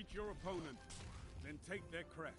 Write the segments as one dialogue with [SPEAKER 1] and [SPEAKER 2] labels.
[SPEAKER 1] Defeat your opponent, then take their crest.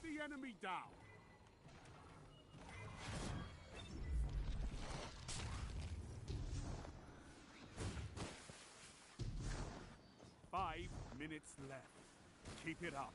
[SPEAKER 1] The enemy down. 5 minutes left. Keep it up.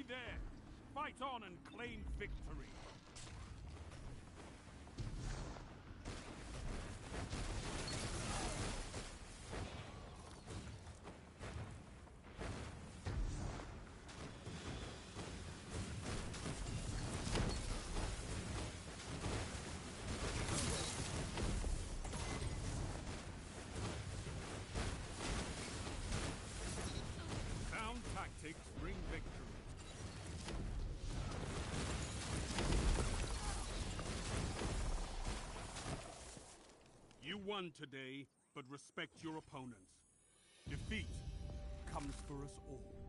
[SPEAKER 1] There. Fight on and claim victory. Sound tactics bring victory. You won today, but respect your opponents. Defeat comes for us all.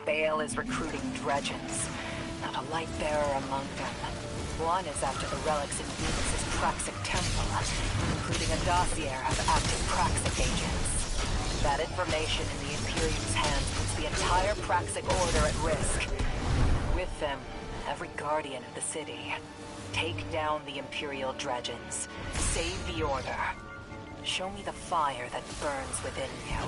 [SPEAKER 2] Bale is recruiting dredgens. Not a light bearer among them. One is after the relics in Venus's Praxic temple, including a dossier of active Praxic agents. That information in the Imperium's hands puts the entire Praxic Order at risk. With them, every guardian of the city. Take down the Imperial dredgens. Save the Order. Show me the fire that burns within you.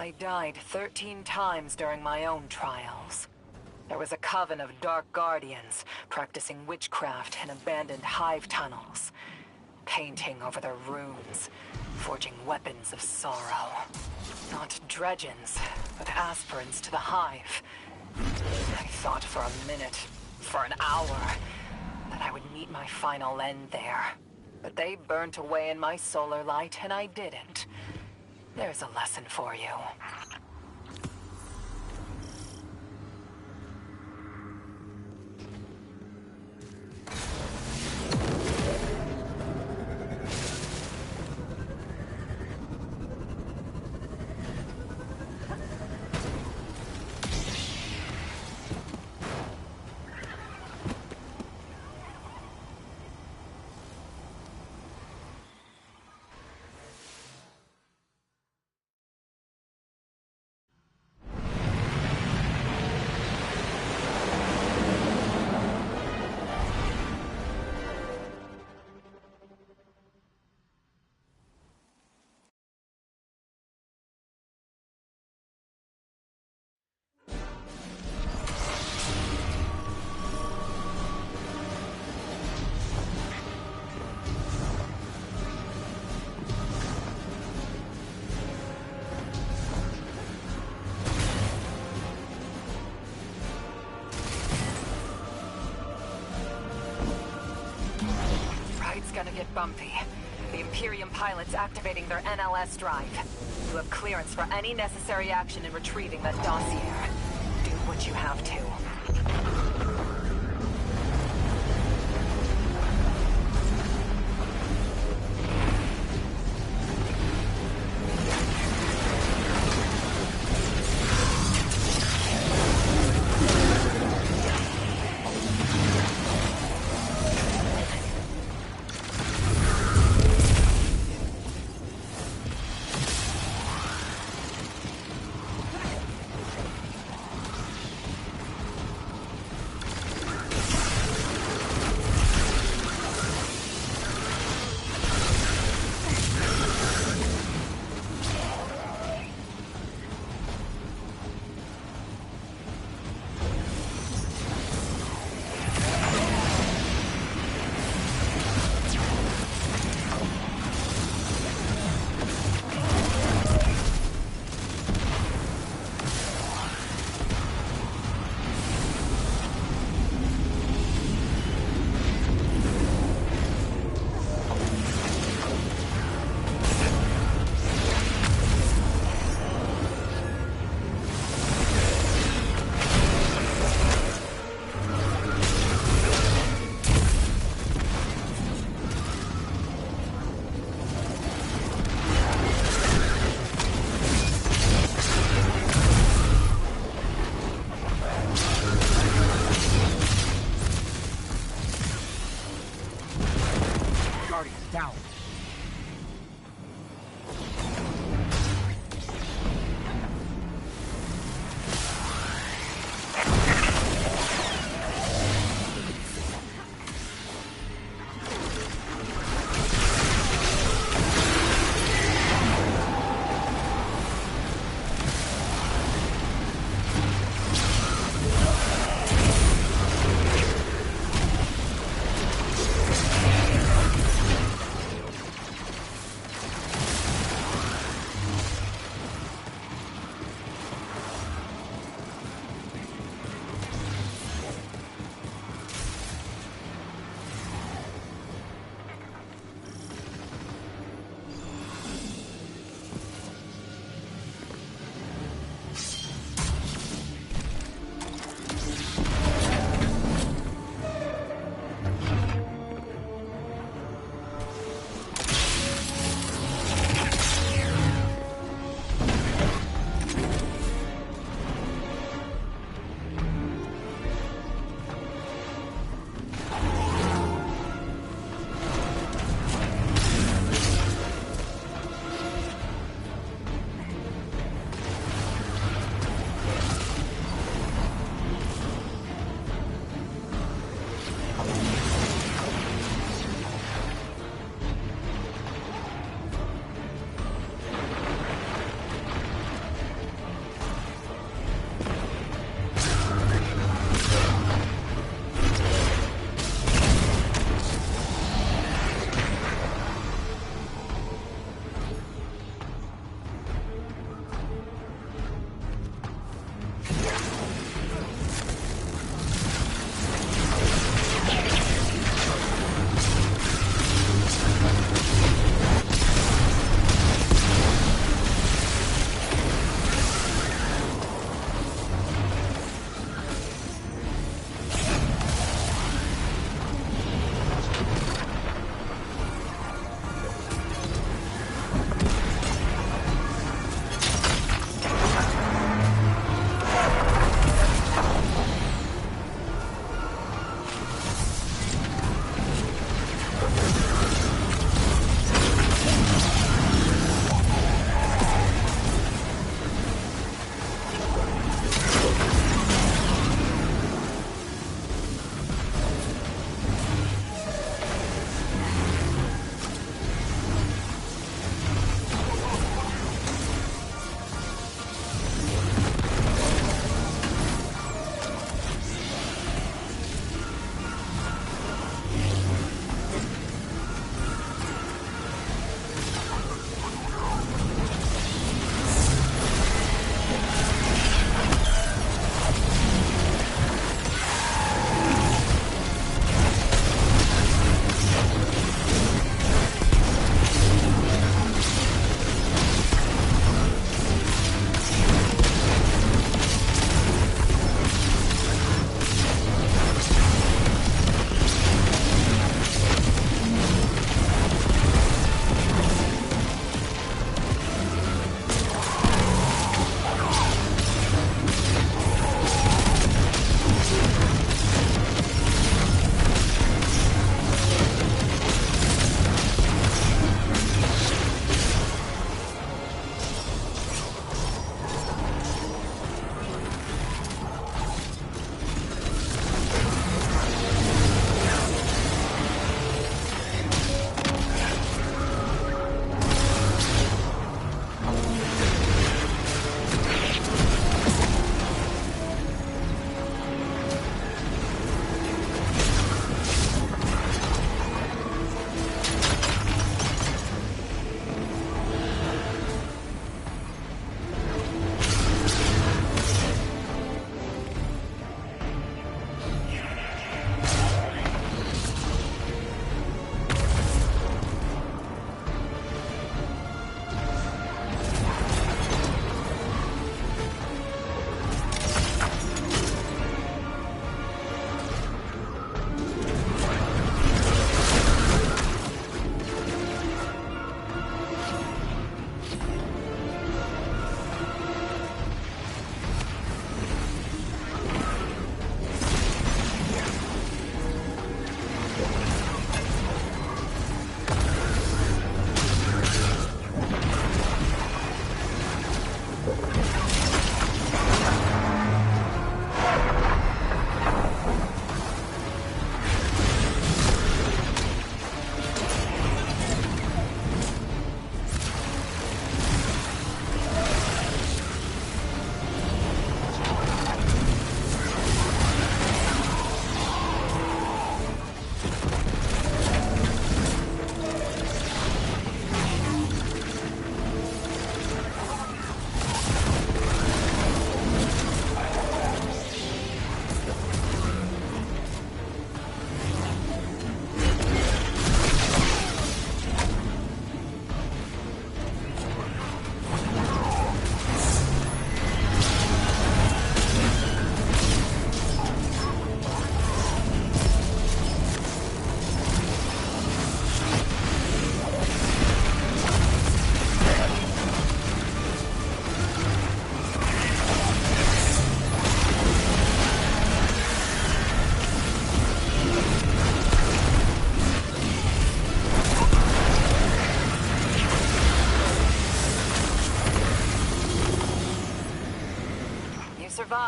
[SPEAKER 2] I died 13 times during my own trials. There was a coven of dark guardians practicing witchcraft in abandoned hive tunnels, painting over their runes, forging weapons of sorrow. Not dredgens, but aspirants to the hive. I thought for a minute, for an hour, that I would meet my final end there. But they burnt away in my solar light, and I didn't. There's a lesson for you. Gonna get bumpy. The Imperium pilot's activating their NLS drive. You have clearance for any necessary action in retrieving that dossier. Do what you have to.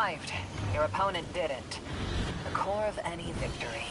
[SPEAKER 2] survived. Your opponent didn't. The core of any victory.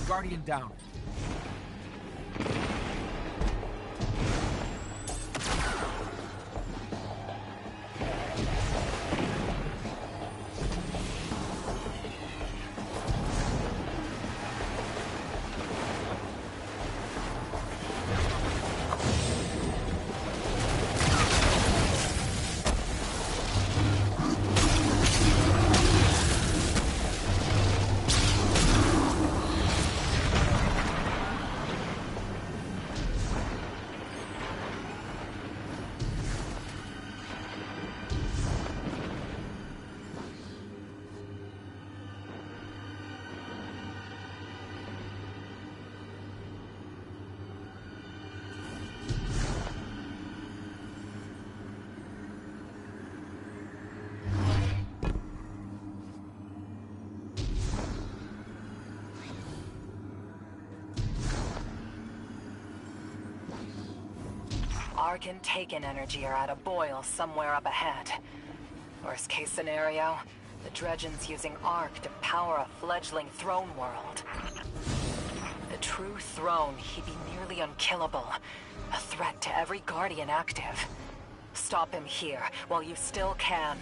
[SPEAKER 3] Guardian down.
[SPEAKER 2] Arc and Taken energy are at a boil somewhere up ahead. Worst case scenario, the Dredgens using Arc to power a fledgling throne world. The true throne, he'd be nearly unkillable. A threat to every Guardian active. Stop him here, while you still can.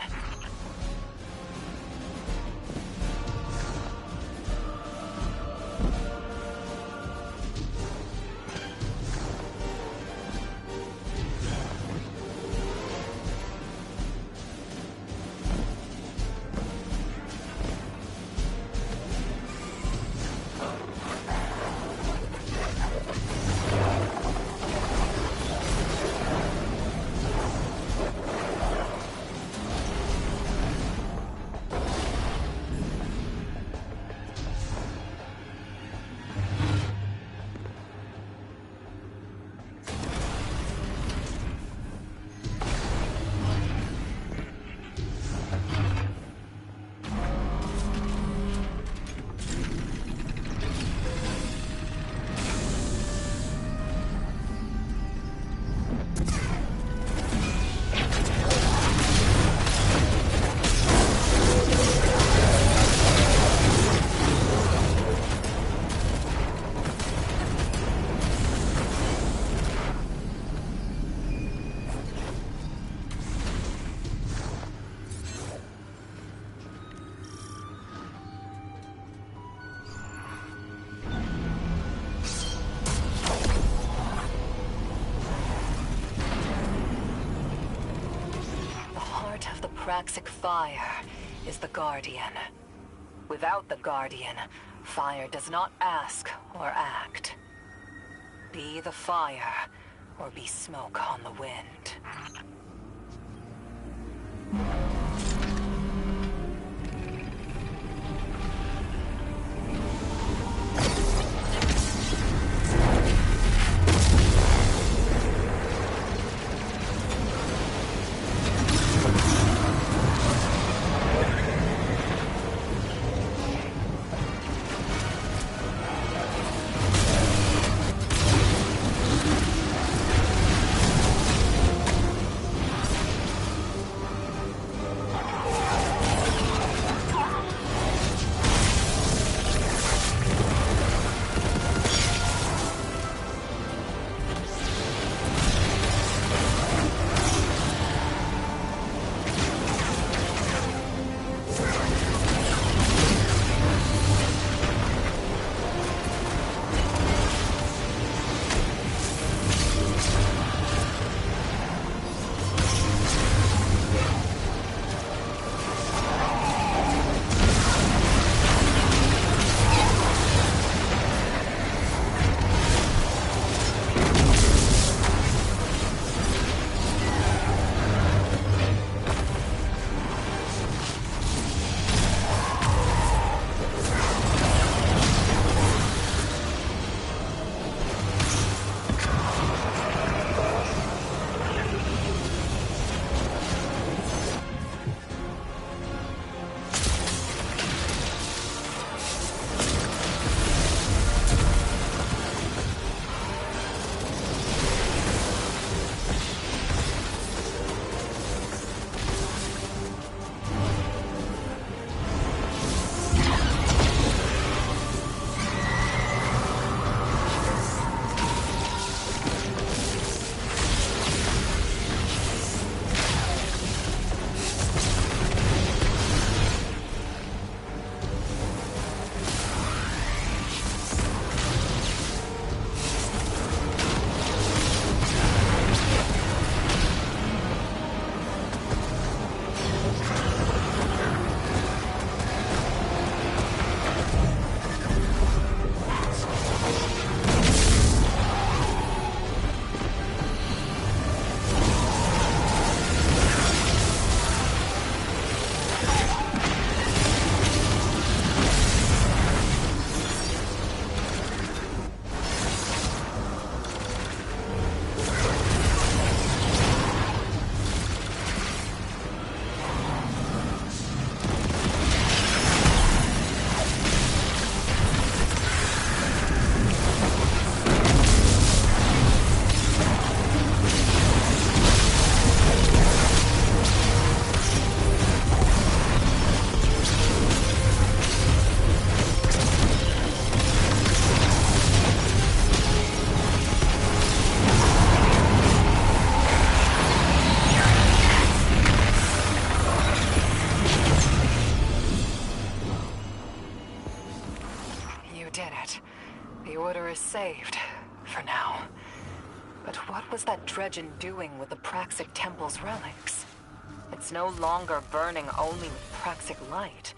[SPEAKER 2] Praxic fire is the Guardian. Without the Guardian, fire does not ask or act. Be the fire, or be smoke on the wind. is saved, for now. But what was that Dredgen doing with the Praxic Temple's relics? It's no longer burning only with Praxic light,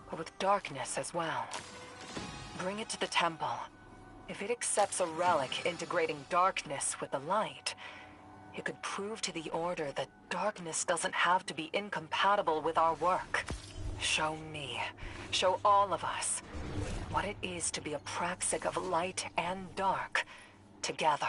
[SPEAKER 2] but with darkness as well. Bring it to the temple. If it accepts a relic integrating darkness with the light, it could prove to the Order that darkness doesn't have to be incompatible with our work. Show me, show all of us, what it is to be a Praxic of light and dark, together.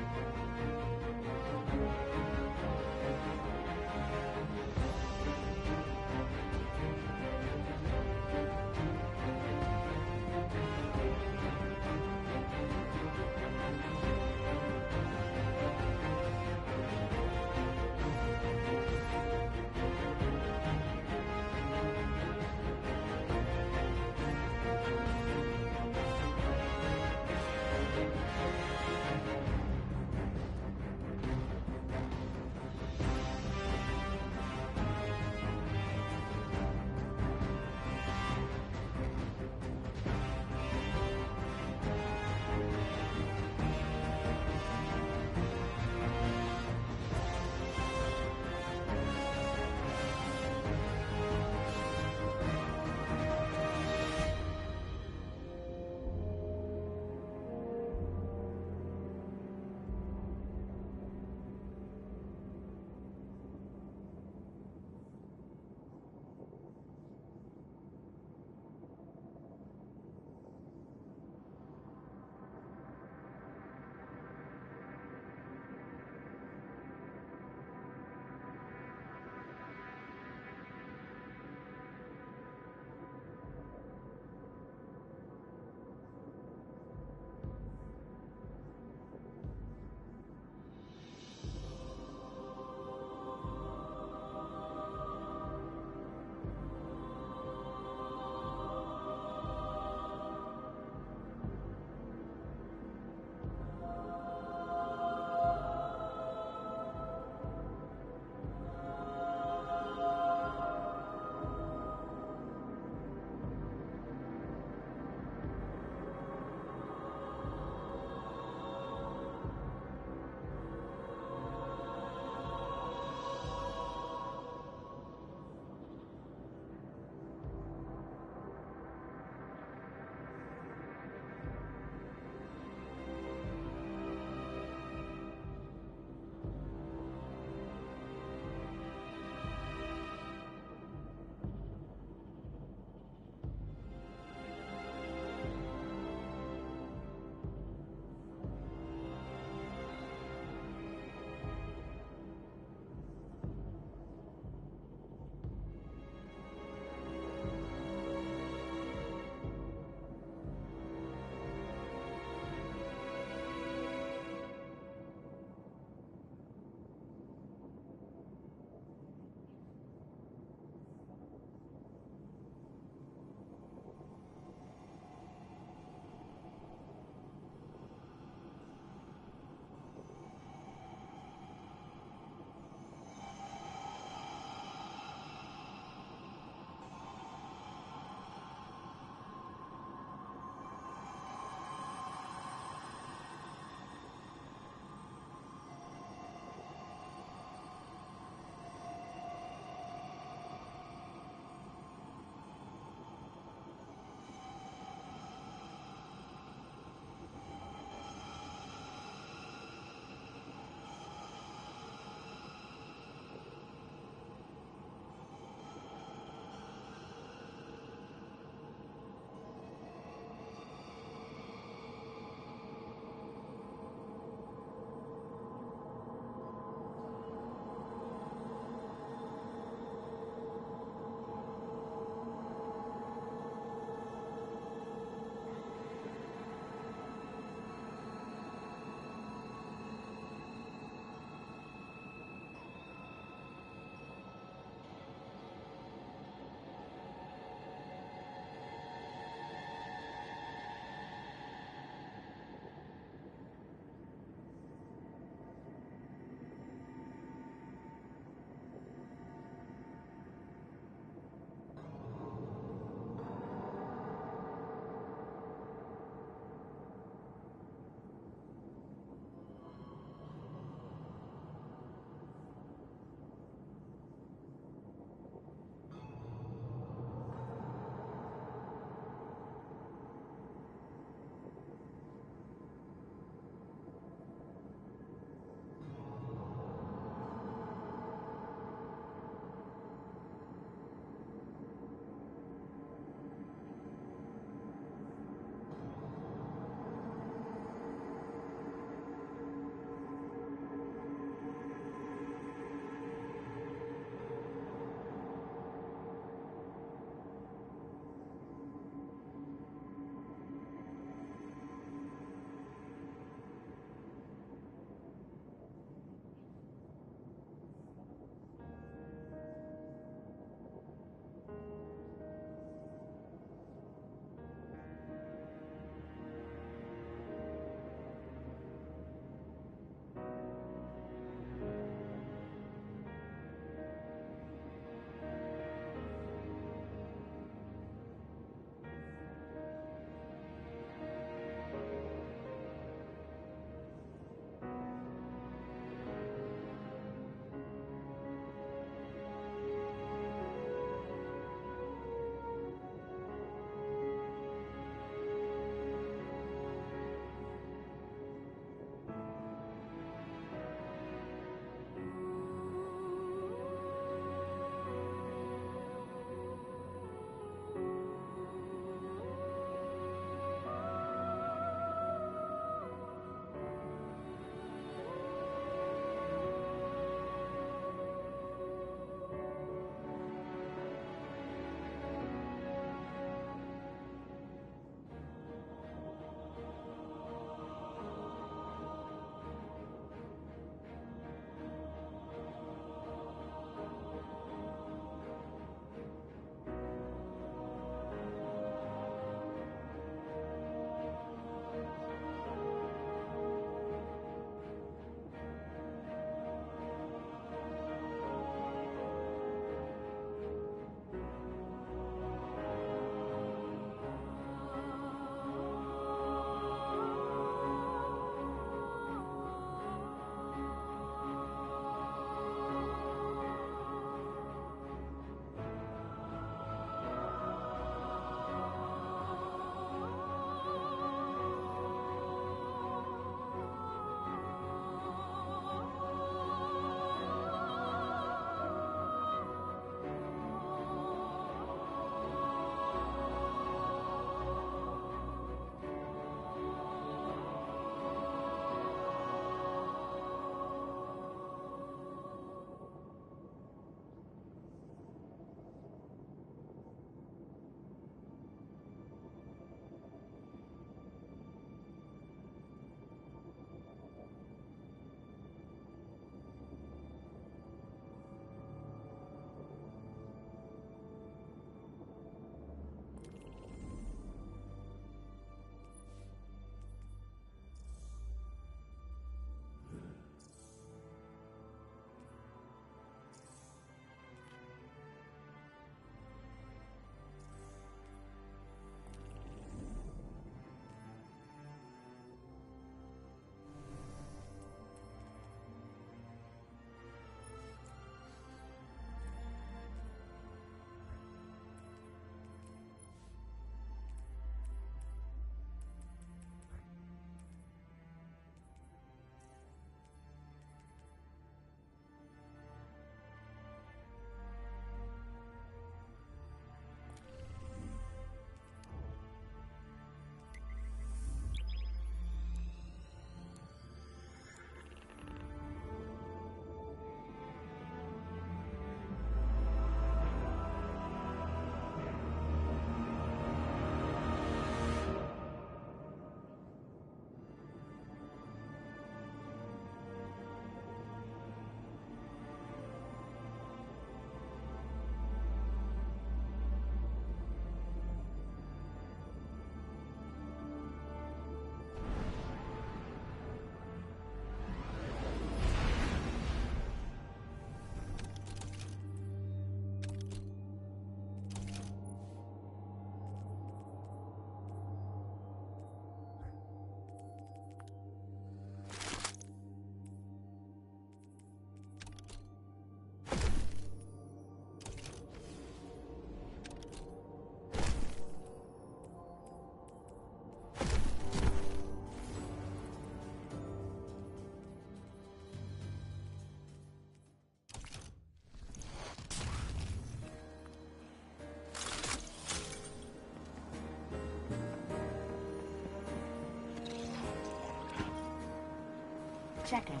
[SPEAKER 3] Checking.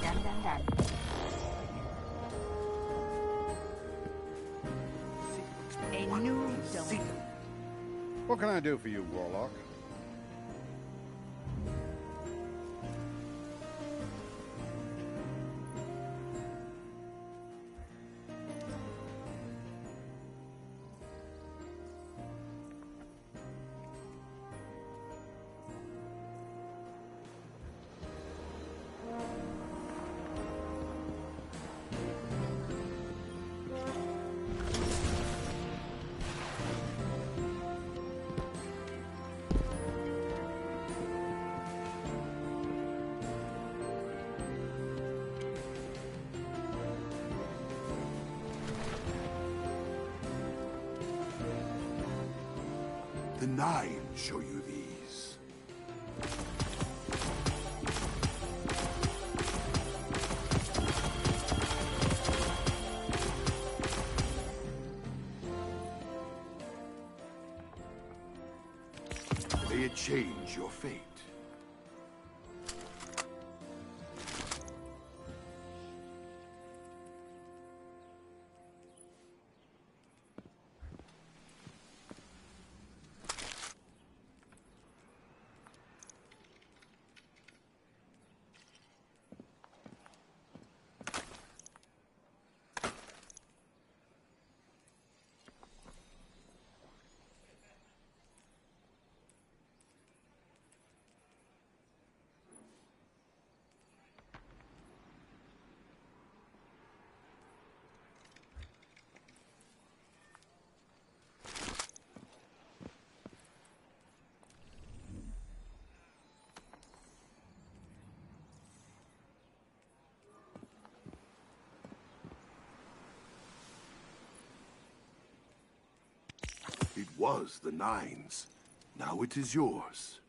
[SPEAKER 3] Done. A new domain.
[SPEAKER 4] What can I do for you, Warlock?
[SPEAKER 5] The Nine show you these. May it change your fate. It was the Nine's. Now it is yours.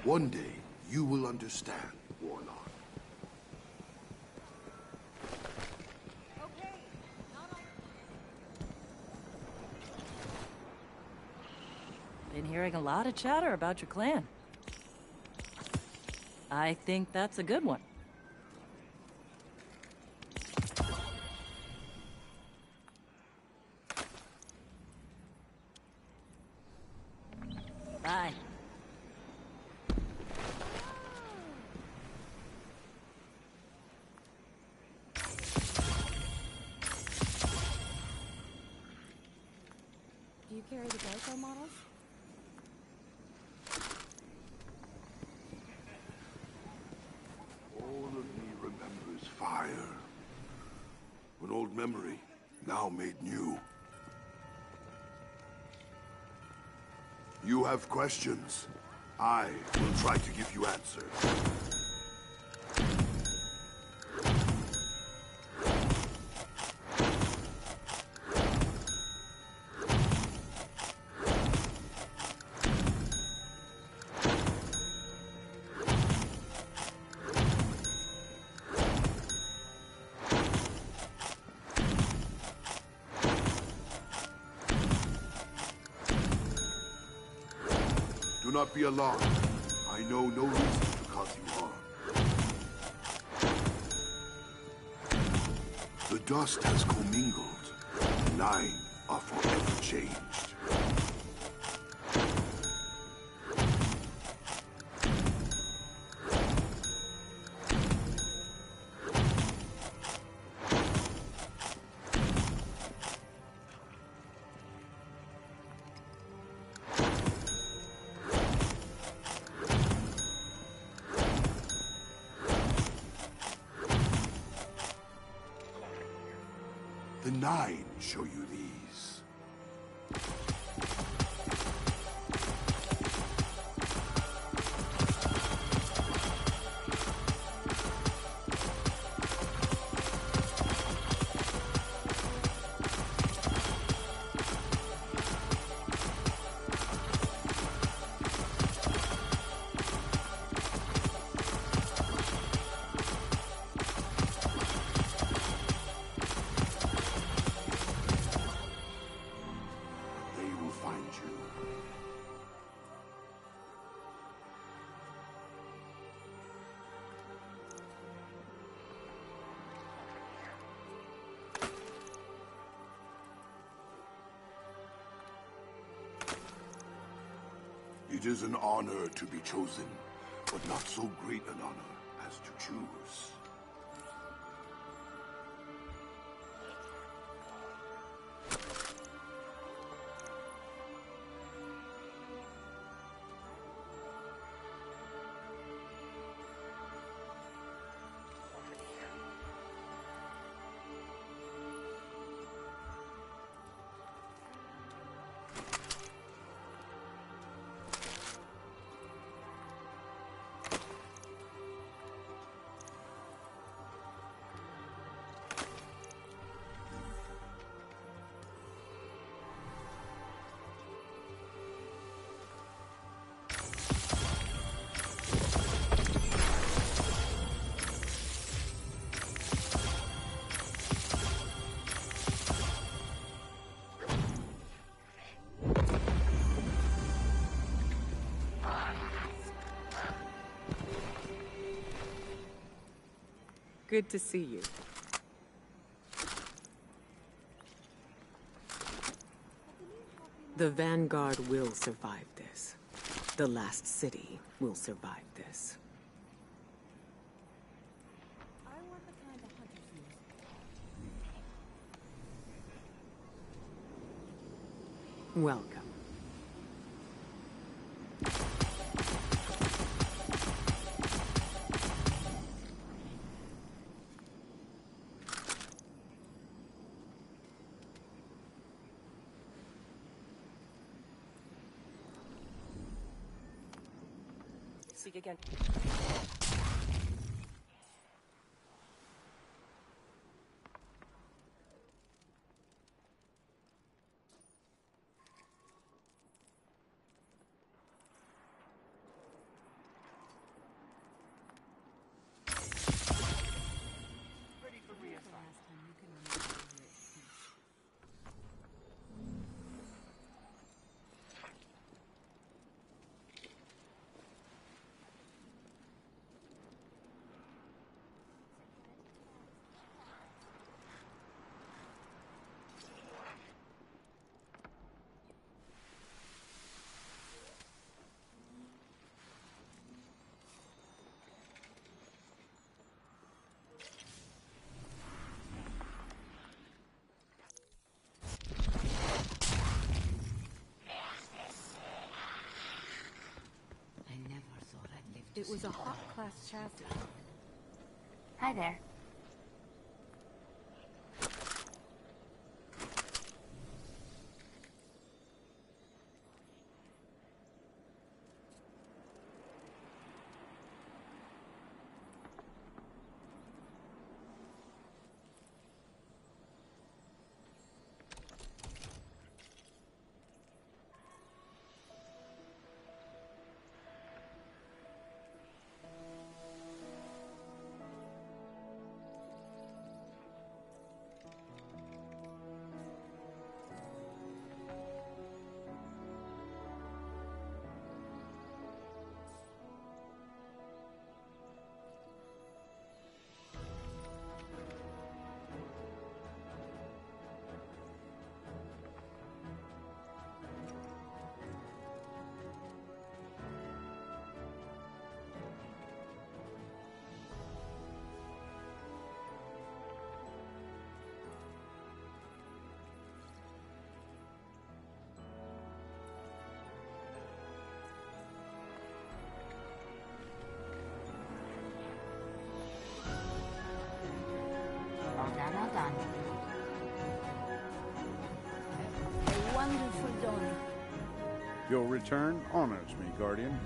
[SPEAKER 5] One day, you will understand, Warlock.
[SPEAKER 6] Been hearing a lot of chatter about your clan. I think that's a good one. Bye.
[SPEAKER 3] Do you carry the Geico models?
[SPEAKER 5] All of me remembers fire. An old memory, now made new. You have questions. I will try to give you answers. Do not be alarmed. I know no reason to cause you harm. The dust has commingled. The Nine are forever changed. The Nine show you these. It is an honor to be chosen, but not so great an honor as to choose.
[SPEAKER 7] Good to see you. The Vanguard will survive this. The last city will survive this.
[SPEAKER 3] I want the kind of hunters use.
[SPEAKER 7] Welcome.
[SPEAKER 6] Speak again. Ready for reassignment.
[SPEAKER 3] It was a hot class chassis.
[SPEAKER 8] Hi there. All done, all done.
[SPEAKER 3] A wonderful dawn.
[SPEAKER 4] Your return honors me, Guardian.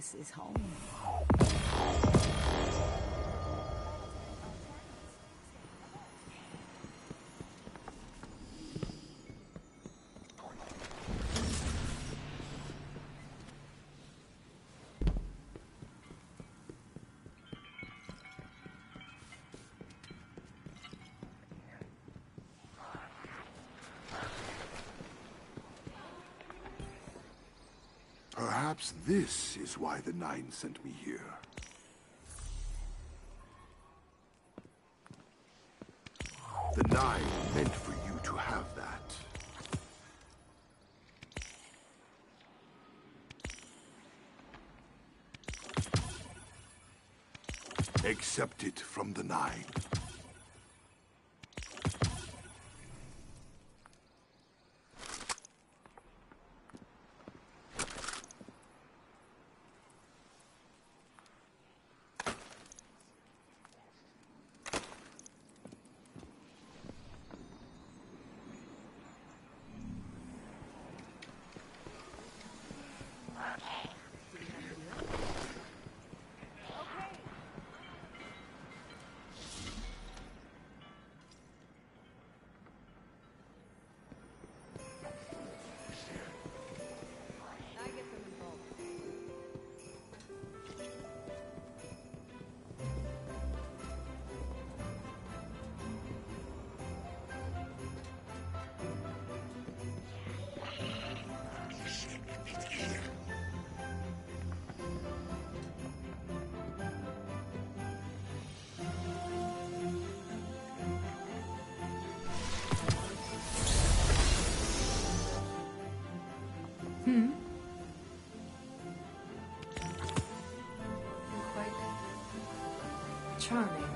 [SPEAKER 3] This is home.
[SPEAKER 5] Perhaps this is why the Nine sent me here. The Nine meant for you to have that. Accept it from the Nine.
[SPEAKER 2] Quite charming.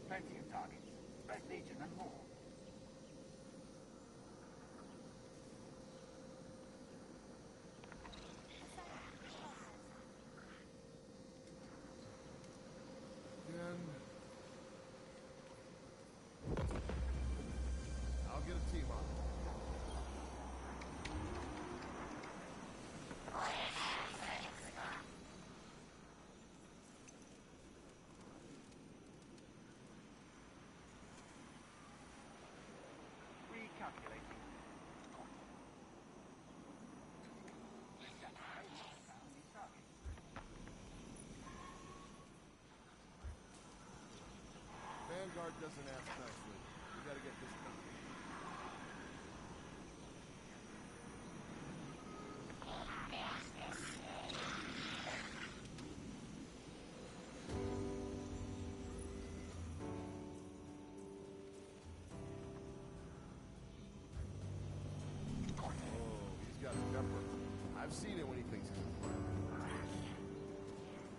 [SPEAKER 9] Plenty of targets. Red Legion and more.
[SPEAKER 10] I'll get a team on it.
[SPEAKER 9] Recalculating.
[SPEAKER 10] Vanguard doesn't ask nicely. We gotta get this done. seen it when he thinks he's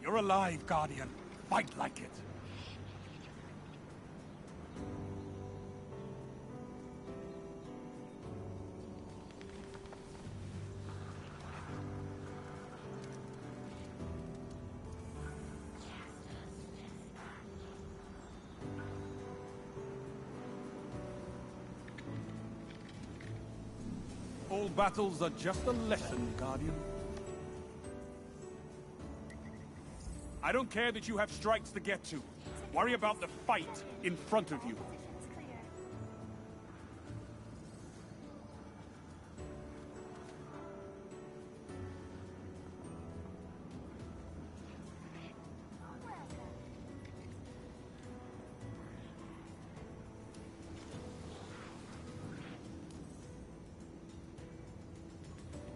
[SPEAKER 1] You're alive, Guardian. Fight like it. All battles are just a lesson, Guardian. I don't care that you have strikes to get to. Worry about the fight in front of you.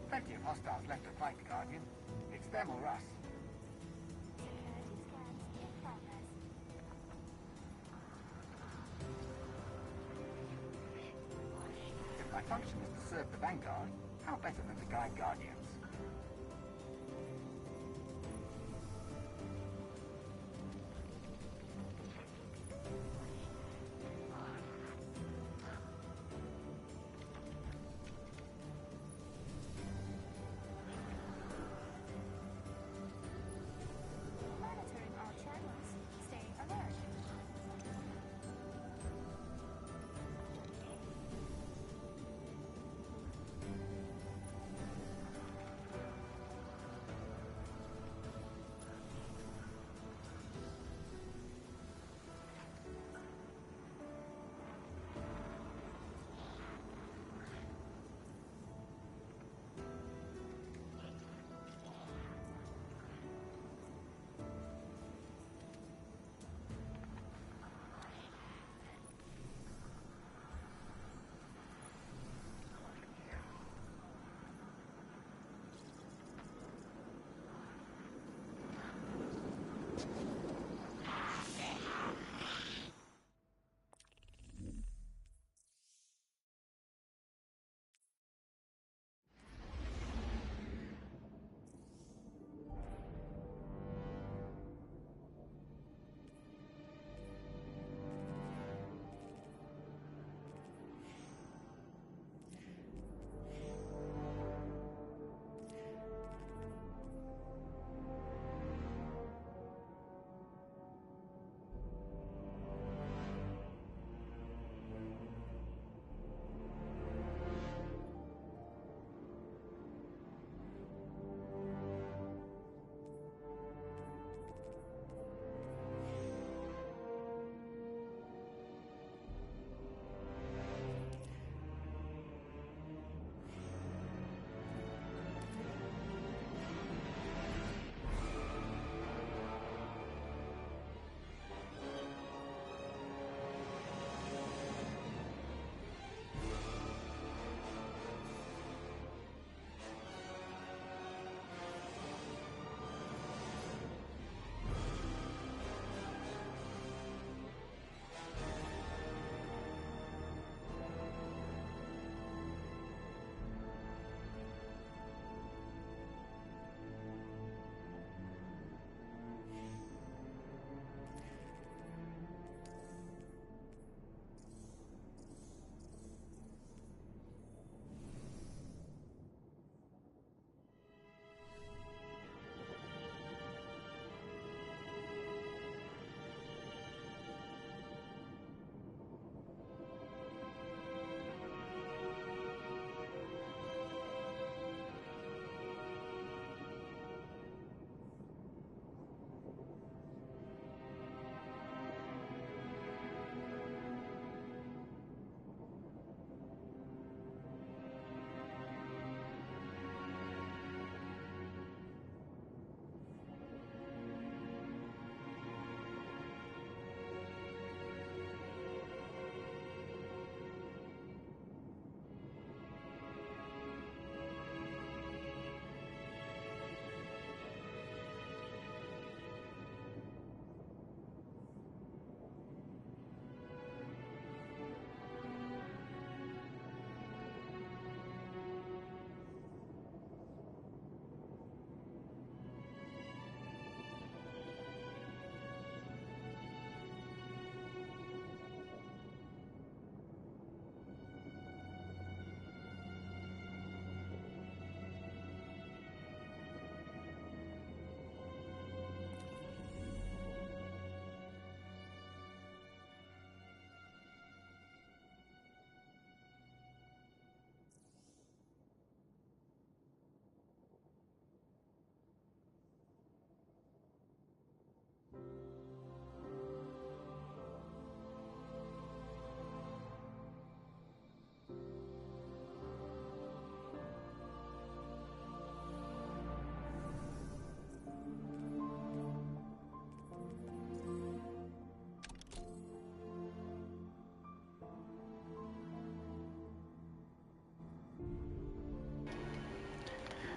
[SPEAKER 9] Plenty of hostiles left to fight, Guardian. It's them or us. If my function is to serve the Vanguard, how better than to guide Guardians?
[SPEAKER 11] Monitoring all channels. Stay alert.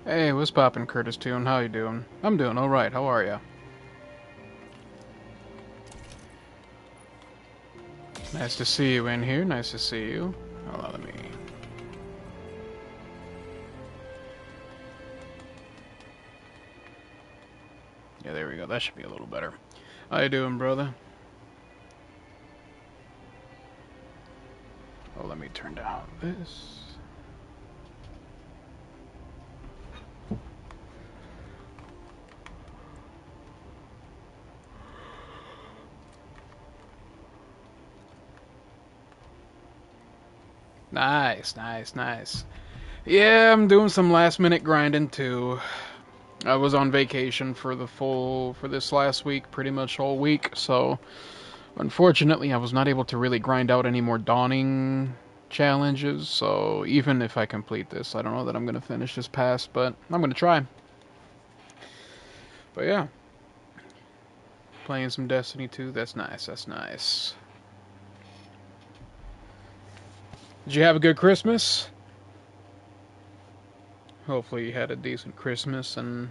[SPEAKER 12] Hey, what's poppin', Curtis Toon? How you doing? I'm doing alright, how are ya? Nice to see you in here, nice to see you. Hold on, let me... Yeah, there we go, that should be a little better. How you doing, brother? Oh, let me turn down this. Nice, nice, nice. Yeah, I'm doing some last minute grinding too. I was on vacation for this last week, pretty much all week, so unfortunately I was not able to really grind out any more dawning challenges, so even if I complete this, I don't know that I'm going to finish this pass, but I'm going to try. But yeah. Playing some Destiny 2, that's nice, that's nice. Did you have a good Christmas? Hopefully you had a decent Christmas and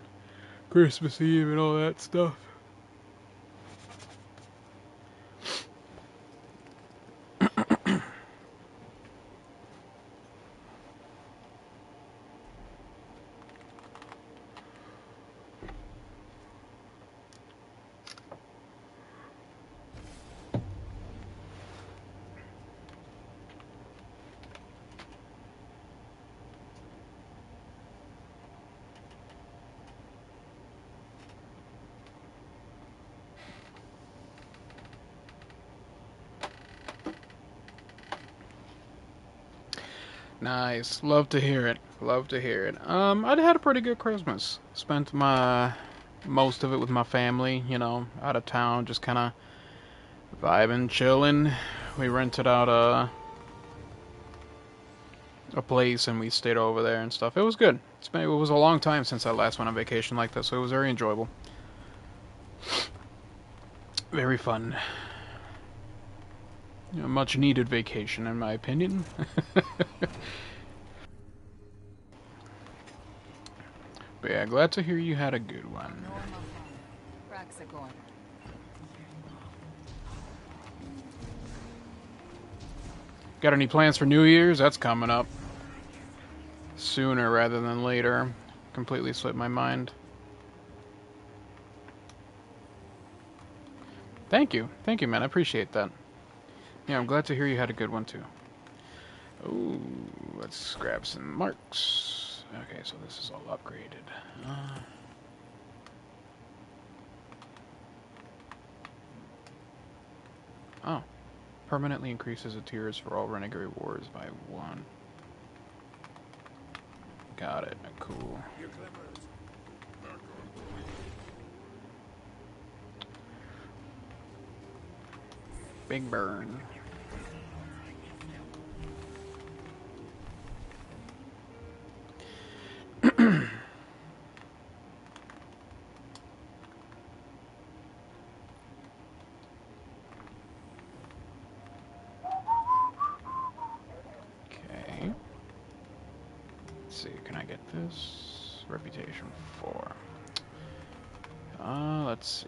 [SPEAKER 12] Christmas Eve and all that stuff. Nice. Love to hear it. Love to hear it. I had a pretty good Christmas. Spent most of it with my family, you know, out of town, just kind of vibing, chilling. We rented out a place and we stayed over there and stuff. It was good. It was a long time since I last went on vacation like this, so it was very enjoyable. Very fun. A much needed vacation, in my opinion. But yeah, glad to hear you had a good one. Got any plans for New Year's? That's coming up. Sooner rather than later. Completely slipped my mind. Thank you, man. I appreciate that. Yeah, I'm glad to hear you had a good one too. Ooh, let's grab some marks. Okay, so this is all upgraded. Oh, permanently increases the tiers for all Renegade rewards by 1. Got it. Cool. Big burn. Okay. Let's see, can I get this? Reputation 4. Let's see.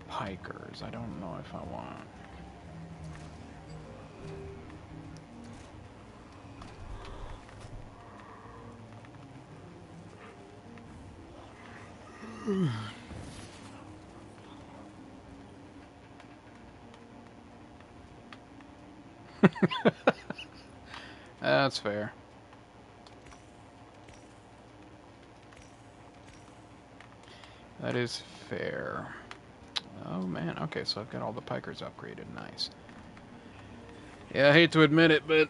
[SPEAKER 12] Pikers, I don't know if I want. That's fair. That is fair. Oh man, okay, so I've got all the pikers upgraded. Nice. Yeah, I hate to admit it, but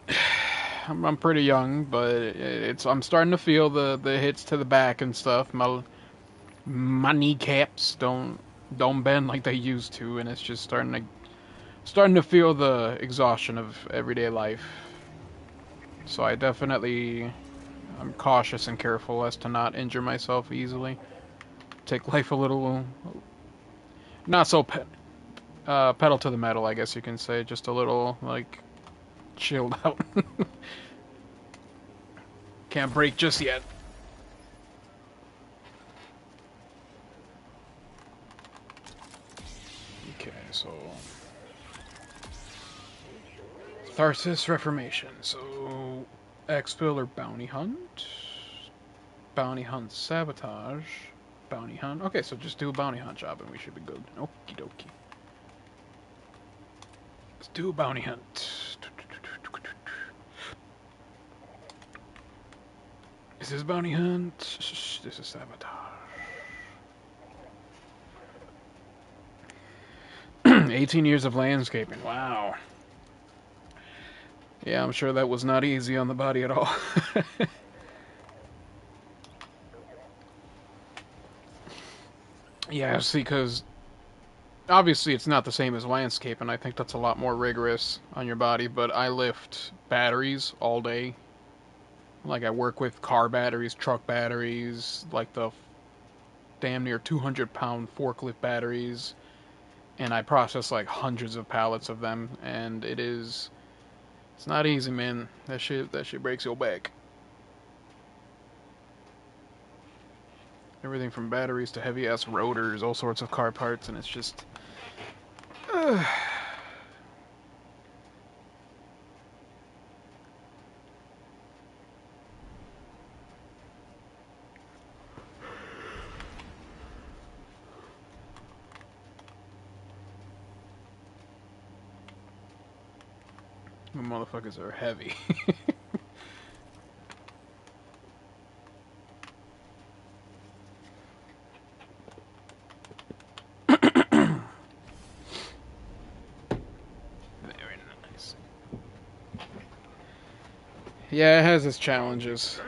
[SPEAKER 12] I'm pretty young, but I'm starting to feel the hits to the back and stuff. My kneecaps don't bend like they used to, and it's just starting to feel the exhaustion of everyday life. So I'm cautious and careful as to not injure myself easily. Take life a little, not so pedal to the metal, I guess you can say, just a little like chilled out. Can't break just yet. Okay, so... Tharsis Reformation. So... Exfil or Bounty Hunt? Bounty Hunt Sabotage. Bounty Hunt. Okay, so just do a Bounty Hunt job and we should be good. Okie dokie. Let's do a Bounty Hunt. Is this Bounty Hunt? This is Sabotage. 18 years of landscaping. Wow. Yeah, I'm sure that was not easy on the body at all. Yeah, see, because obviously it's not the same as landscape, and I think that's a lot more rigorous on your body, but I lift batteries all day. Like, I work with car batteries, truck batteries, like the damn near 200-pound forklift batteries, and I process like hundreds of pallets of them, and it's not easy, man. That shit breaks your back. Everything from batteries to heavy-ass rotors, all sorts of car parts, and it's just... The motherfuckers are heavy. Very nice. Yeah, it has its challenges.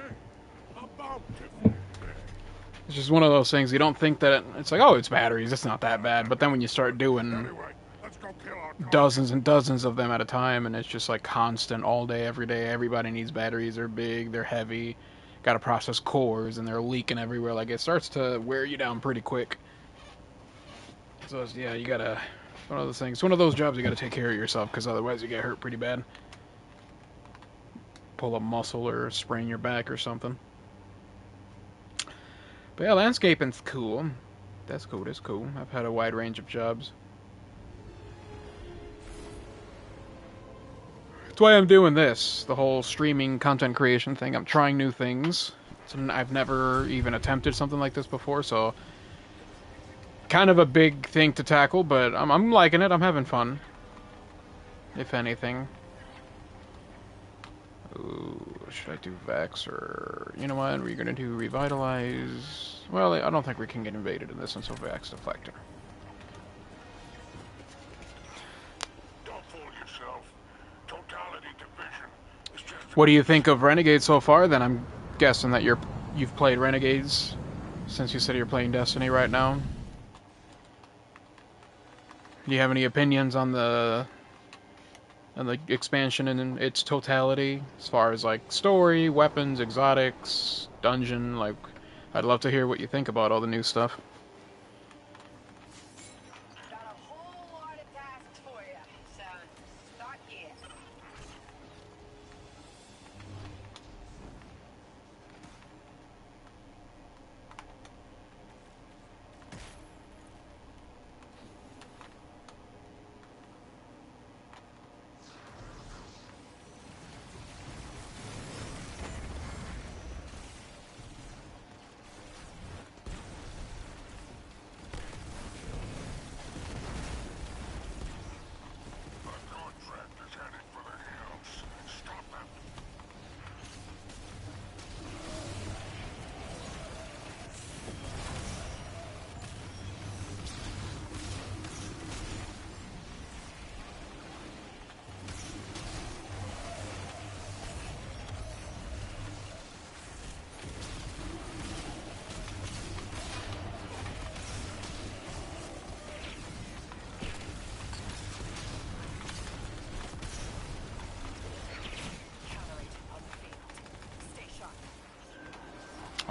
[SPEAKER 12] It's just one of those things, you don't think that... It's like, oh, it's batteries, it's not that bad. But then when you start doing dozens and dozens of them at a time, and it's just like constant all day, every day, everybody needs batteries, they're big, they're heavy, gotta process cores, and they're leaking everywhere, like, it starts to wear you down pretty quick. So, yeah, you gotta... One of those things, one of those jobs you gotta take care of yourself, because otherwise you get hurt pretty bad. Pull a muscle or sprain your back or something. But yeah, landscaping's cool. That's cool, that's cool. I've had a wide range of jobs. That's why I'm doing this, the whole streaming content creation thing. I'm trying new things. I've never even attempted something like this before, so... Kind of a big thing to tackle, but I'm liking it. I'm having fun. If anything. Ooh, should I do Vex or... You know what? We're gonna do Revitalize... Well, I don't think we can get invaded in this one, so Vex Deflector.
[SPEAKER 5] Don't fool yourself. Totality division is just...
[SPEAKER 12] What do you think of Renegades so far? Then I'm guessing that you've played Renegades since you said you're playing Destiny right now. Do you have any opinions on the expansion in its totality, as far as like story, weapons, exotics, dungeon? Like, I'd love to hear what you think about all the new stuff.
[SPEAKER 2] Got a whole lot of tasks for you, so start here.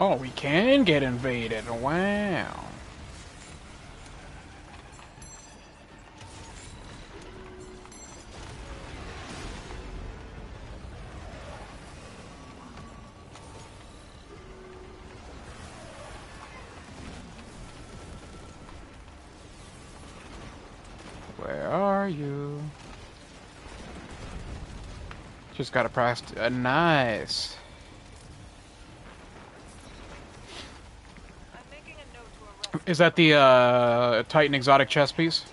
[SPEAKER 12] Oh, we can get invaded. Wow. Where are you? Just gotta press. Nice. Is that the Titan exotic chess piece?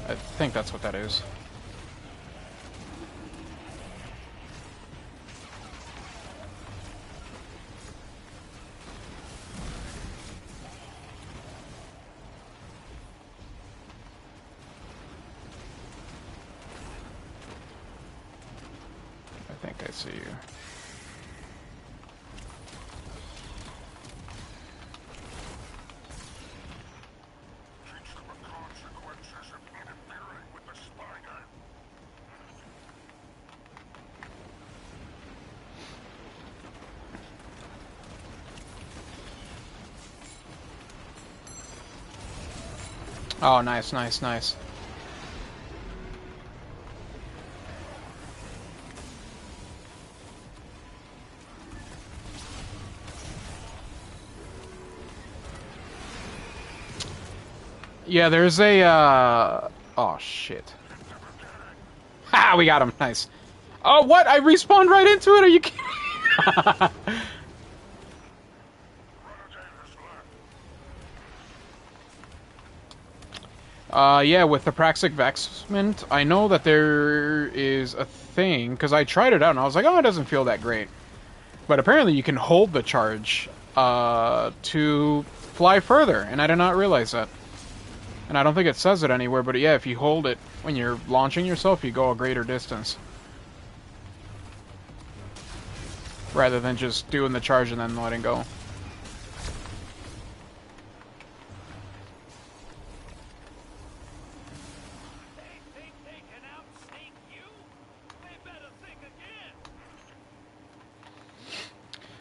[SPEAKER 12] I think that's what that is. I think I see you. Oh, nice, nice, nice. Yeah, there's a, oh, shit. Ha! We got him. Nice. Oh, what? I respawned right into it? Are you kidding? Yeah, with the Praxic Vexment, I know that there is a thing, because I tried it out and I was like, oh, it doesn't feel that great. But apparently you can hold the charge to fly further, and I did not realize that. And I don't think it says it anywhere, but yeah, if you hold it when you're launching yourself, you go a greater distance. Rather than just doing the charge and then letting go.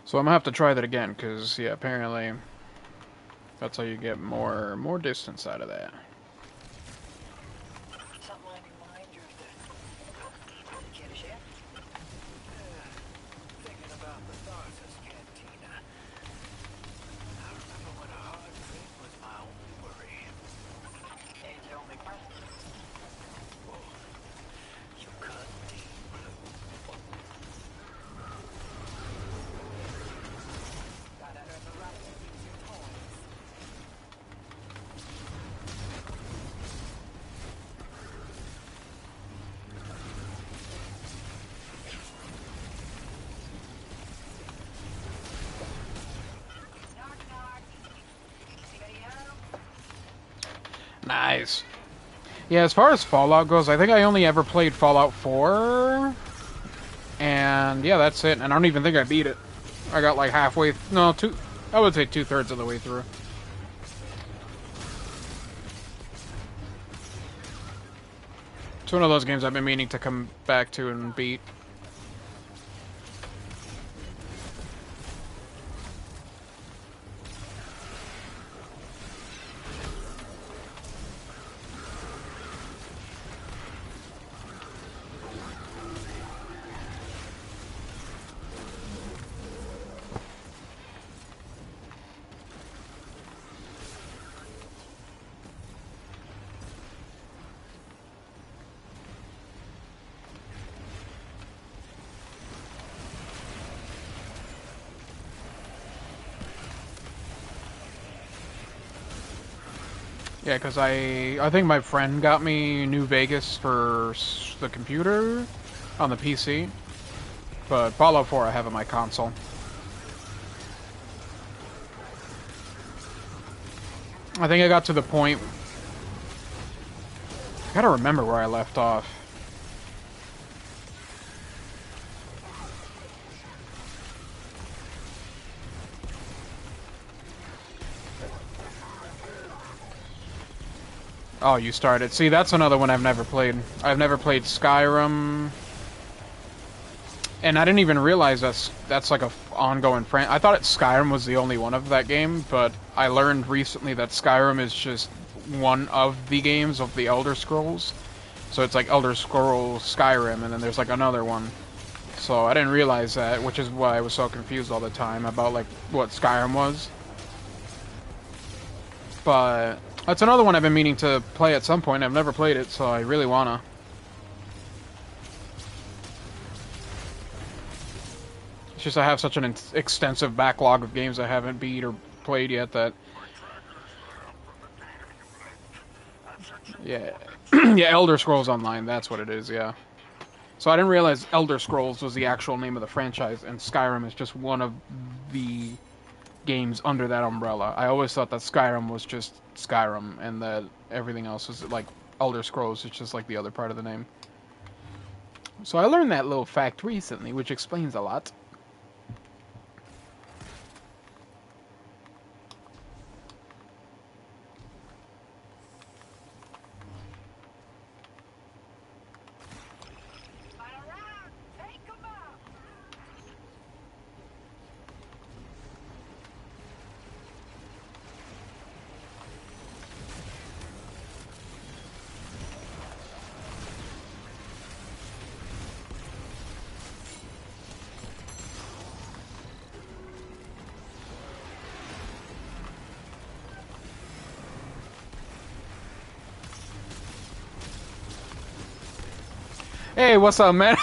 [SPEAKER 12] So I'm gonna have to try that again, because, yeah, apparently that's how you get more distance out of that. Nice. Yeah, as far as Fallout goes, I think I only ever played Fallout 4. And yeah, that's it. And I don't even think I beat it. I got like halfway, no, I would say 2/3 of the way through. It's one of those games I've been meaning to come back to and beat. Yeah, because I think my friend got me New Vegas for the computer on the PC, but Fallout 4 I have on my console. I think I got to the point... I gotta remember where I left off. Oh, you started. See, that's another one I've never played. I've never played Skyrim. And I didn't even realize that's like a ongoing I thought Skyrim was the only one of that game, but I learned recently that Skyrim is just one of the games of the Elder Scrolls. So it's like Elder Scrolls Skyrim, and then there's like another one. So I didn't realize that, which is why I was so confused all the time about like what Skyrim was. But That's another one I've been meaning to play at some point. I've never played it, so I really wanna. It's just I have such an extensive backlog of games I haven't beat or played yet that... Yeah. Yeah, Elder Scrolls Online, that's what it is, yeah. So I didn't realize Elder Scrolls was the actual name of the franchise, and Skyrim is just one of the games under that umbrella. I always thought that Skyrim was just Skyrim, and that everything else was like Elder Scrolls. It's just like the other part of the name. So I learned that little fact recently, which explains a lot. Hey, what's up, man?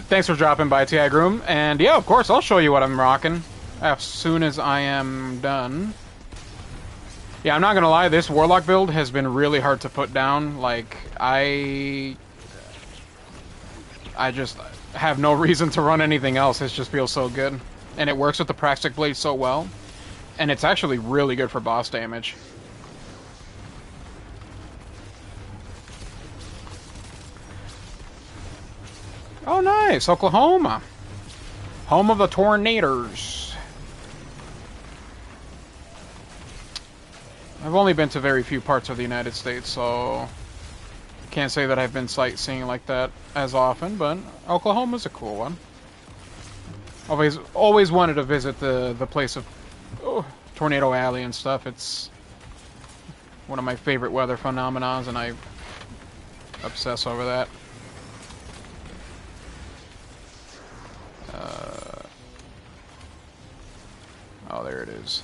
[SPEAKER 12] Thanks for dropping by, T.I. Groom. And yeah, of course, I'll show you what I'm rocking as soon as I am done. Yeah, I'm not gonna lie, this Warlock build has been really hard to put down. Like, I just have no reason to run anything else. It just feels so good. And it works with the Praxic Blade so well. And it's actually really good for boss damage. Oh, nice. Oklahoma. Home of the Tornadoes. I've only been to very few parts of the United States, so can't say that I've been sightseeing like that as often, but Oklahoma's a cool one. Always wanted to visit the place of Tornado Alley and stuff. It's one of my favorite weather phenomena, and I obsess over that. Oh, there it is.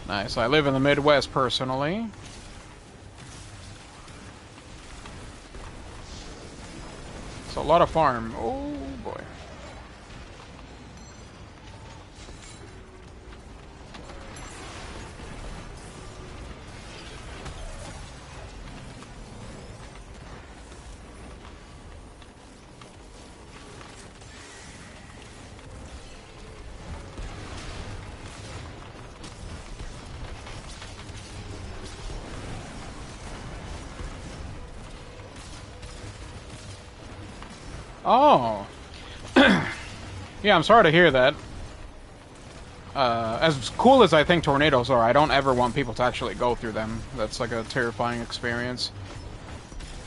[SPEAKER 12] Nice. I live in the Midwest, personally. It's a lot of farm. Oh, boy. Oh. Yeah, I'm sorry to hear that. As cool as I think tornadoes are, I don't ever want people to actually go through them. That's like a terrifying experience.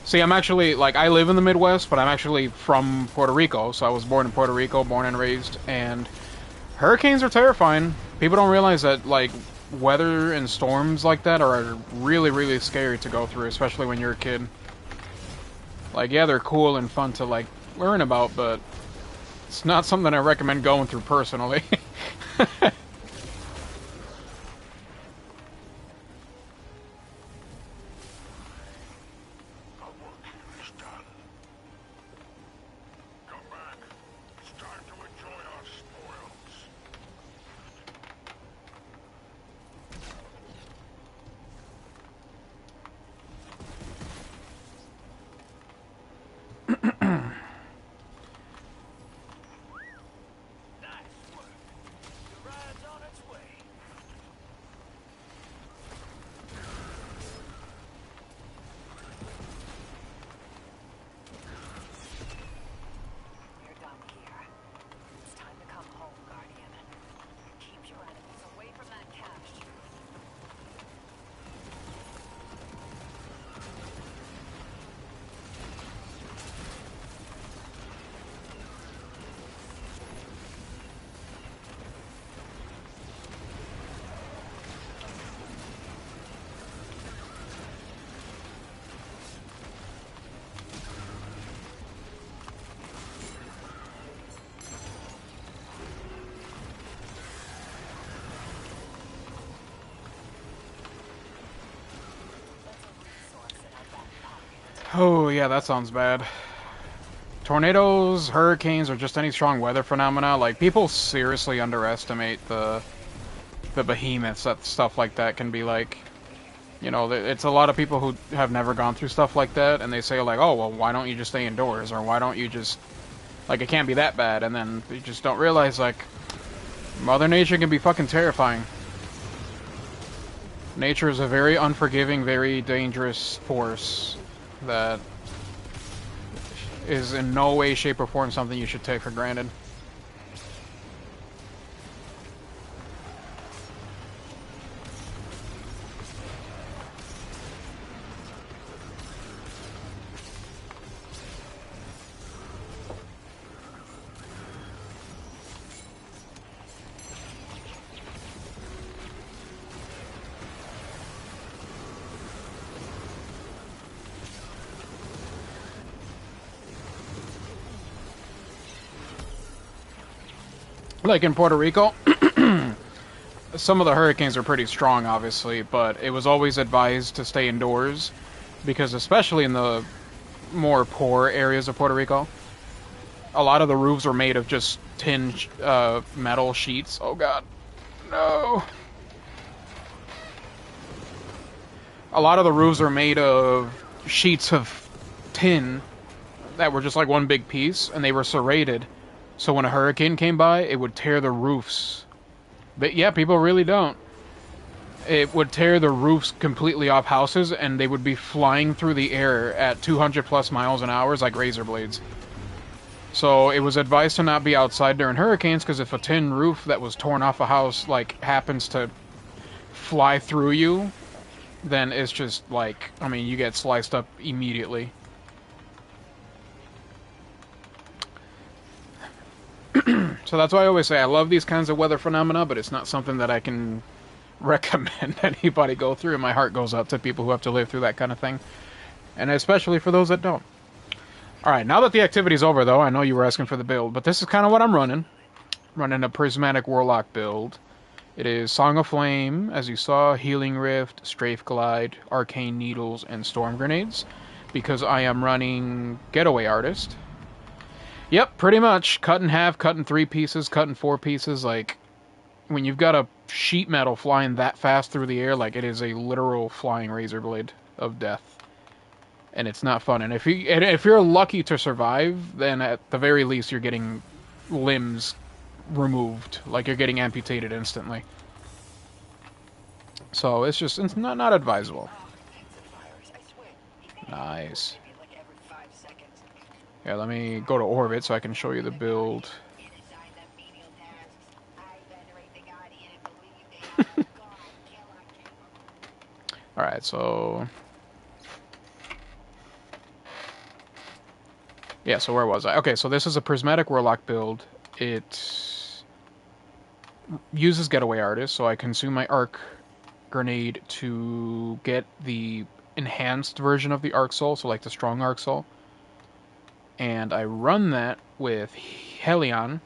[SPEAKER 12] See, I'm actually, like, I live in the Midwest, but I'm actually from Puerto Rico, so I was born in Puerto Rico, born and raised, and hurricanes are terrifying. People don't realize that, like, weather and storms like that are really, really scary to go through, especially when you're a kid. Like, yeah, they're cool and fun to, like, learn about, but it's not something I recommend going through personally. Oh, yeah, that sounds bad. Tornadoes, hurricanes, or just any strong weather phenomena, like, people seriously underestimate the behemoths that stuff like that can be like. You know, it's a lot of people who have never gone through stuff like that, and they say, like, oh, well, why don't you just stay indoors? Or why don't you just... Like, it can't be that bad, and then you just don't realize, like, Mother Nature can be fucking terrifying. Nature is a very unforgiving, very dangerous force that is in no way, shape, or form something you should take for granted. Like in Puerto Rico, some of the hurricanes are pretty strong, obviously, but it was always advised to stay indoors, because especially in the more poor areas of Puerto Rico, a lot of the roofs are made of just tin metal sheets. Oh god, no. A lot of the roofs are made of sheets of tin that were just like one big piece, and they were serrated. So when a hurricane came by, it would tear the roofs. But yeah, people really don't. It would tear the roofs completely off houses, and they would be flying through the air at 200 plus miles an hour like razor blades. So it was advised to not be outside during hurricanes, because if a tin roof that was torn off a house, like, happens to fly through you, then it's just, like, I mean, you get sliced up immediately. So that's why I always say I love these kinds of weather phenomena, but it's not something that I can recommend anybody go through, and my heart goes out to people who have to live through that kind of thing. And especially for those that don't. Alright, now that the activity's over, though, I know you were asking for the build, but this is kind of what I'm running. Running a Prismatic Warlock build. It is Song of Flame, as you saw, Healing Rift, Strafe Glide, Arcane Needles, and Storm Grenades, because I am running Getaway Artist. Yep, pretty much. Cut in half, cut in 3 pieces, cut in 4 pieces. Like, when you've got a sheet metal flying that fast through the air, like, it is a literal flying razor blade of death. And it's not fun. And if you're lucky to survive, then at the very least you're getting limbs removed. Like, you're getting amputated instantly. So it's not advisable. Nice. Yeah, let me go to orbit so I can show you the build. Alright, so... Yeah, so where was I? Okay, so this is a Prismatic Warlock build. It uses Getaway Artist, so I consume my Arc Grenade to get the enhanced version of the Arc Soul, so like the Strong Arc Soul. And I run that with Helion,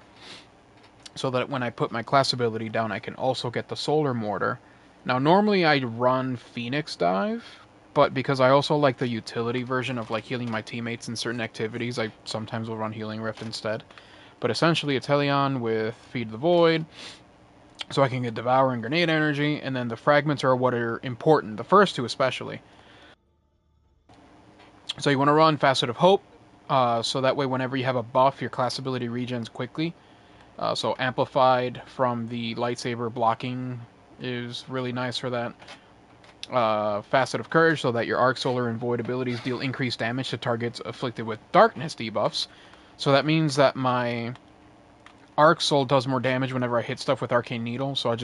[SPEAKER 12] so that when I put my class ability down, I can also get the Solar Mortar. Now, normally I run Phoenix Dive, but because I also like the utility version of like healing my teammates in certain activities, I sometimes will run Healing Rift instead. But essentially, it's Helion with Feed the Void, so I can get Devour and Grenade Energy, and then the Fragments are what are important, the first two especially. So you want to run Facet of Hope, so that way whenever you have a buff, your class ability regens quickly. So Amplified from the Lightsaber blocking is really nice for that. Facet of Courage, so that your Arc, Solar, and Void abilities deal increased damage to targets afflicted with Darkness debuffs. So that means that my Arc Soul does more damage whenever I hit stuff with Arcane Needle. So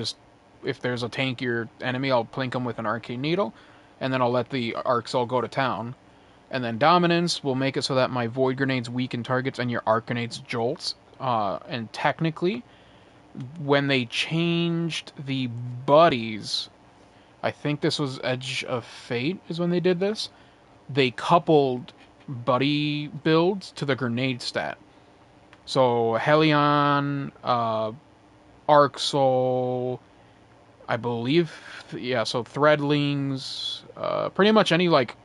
[SPEAKER 12] if there's a tankier enemy, I'll plink them with an Arcane Needle, and then I'll let the Arc Soul go to town. And then Dominance will make it so that my Void Grenades weaken targets and your Arc Grenades jolts. And technically, when they changed the buddies, I think this was Edge of Fate is when they did this, they coupled buddy builds to the grenade stat. So Helion, Arc Soul, I believe, yeah, so Threadlings, pretty much any like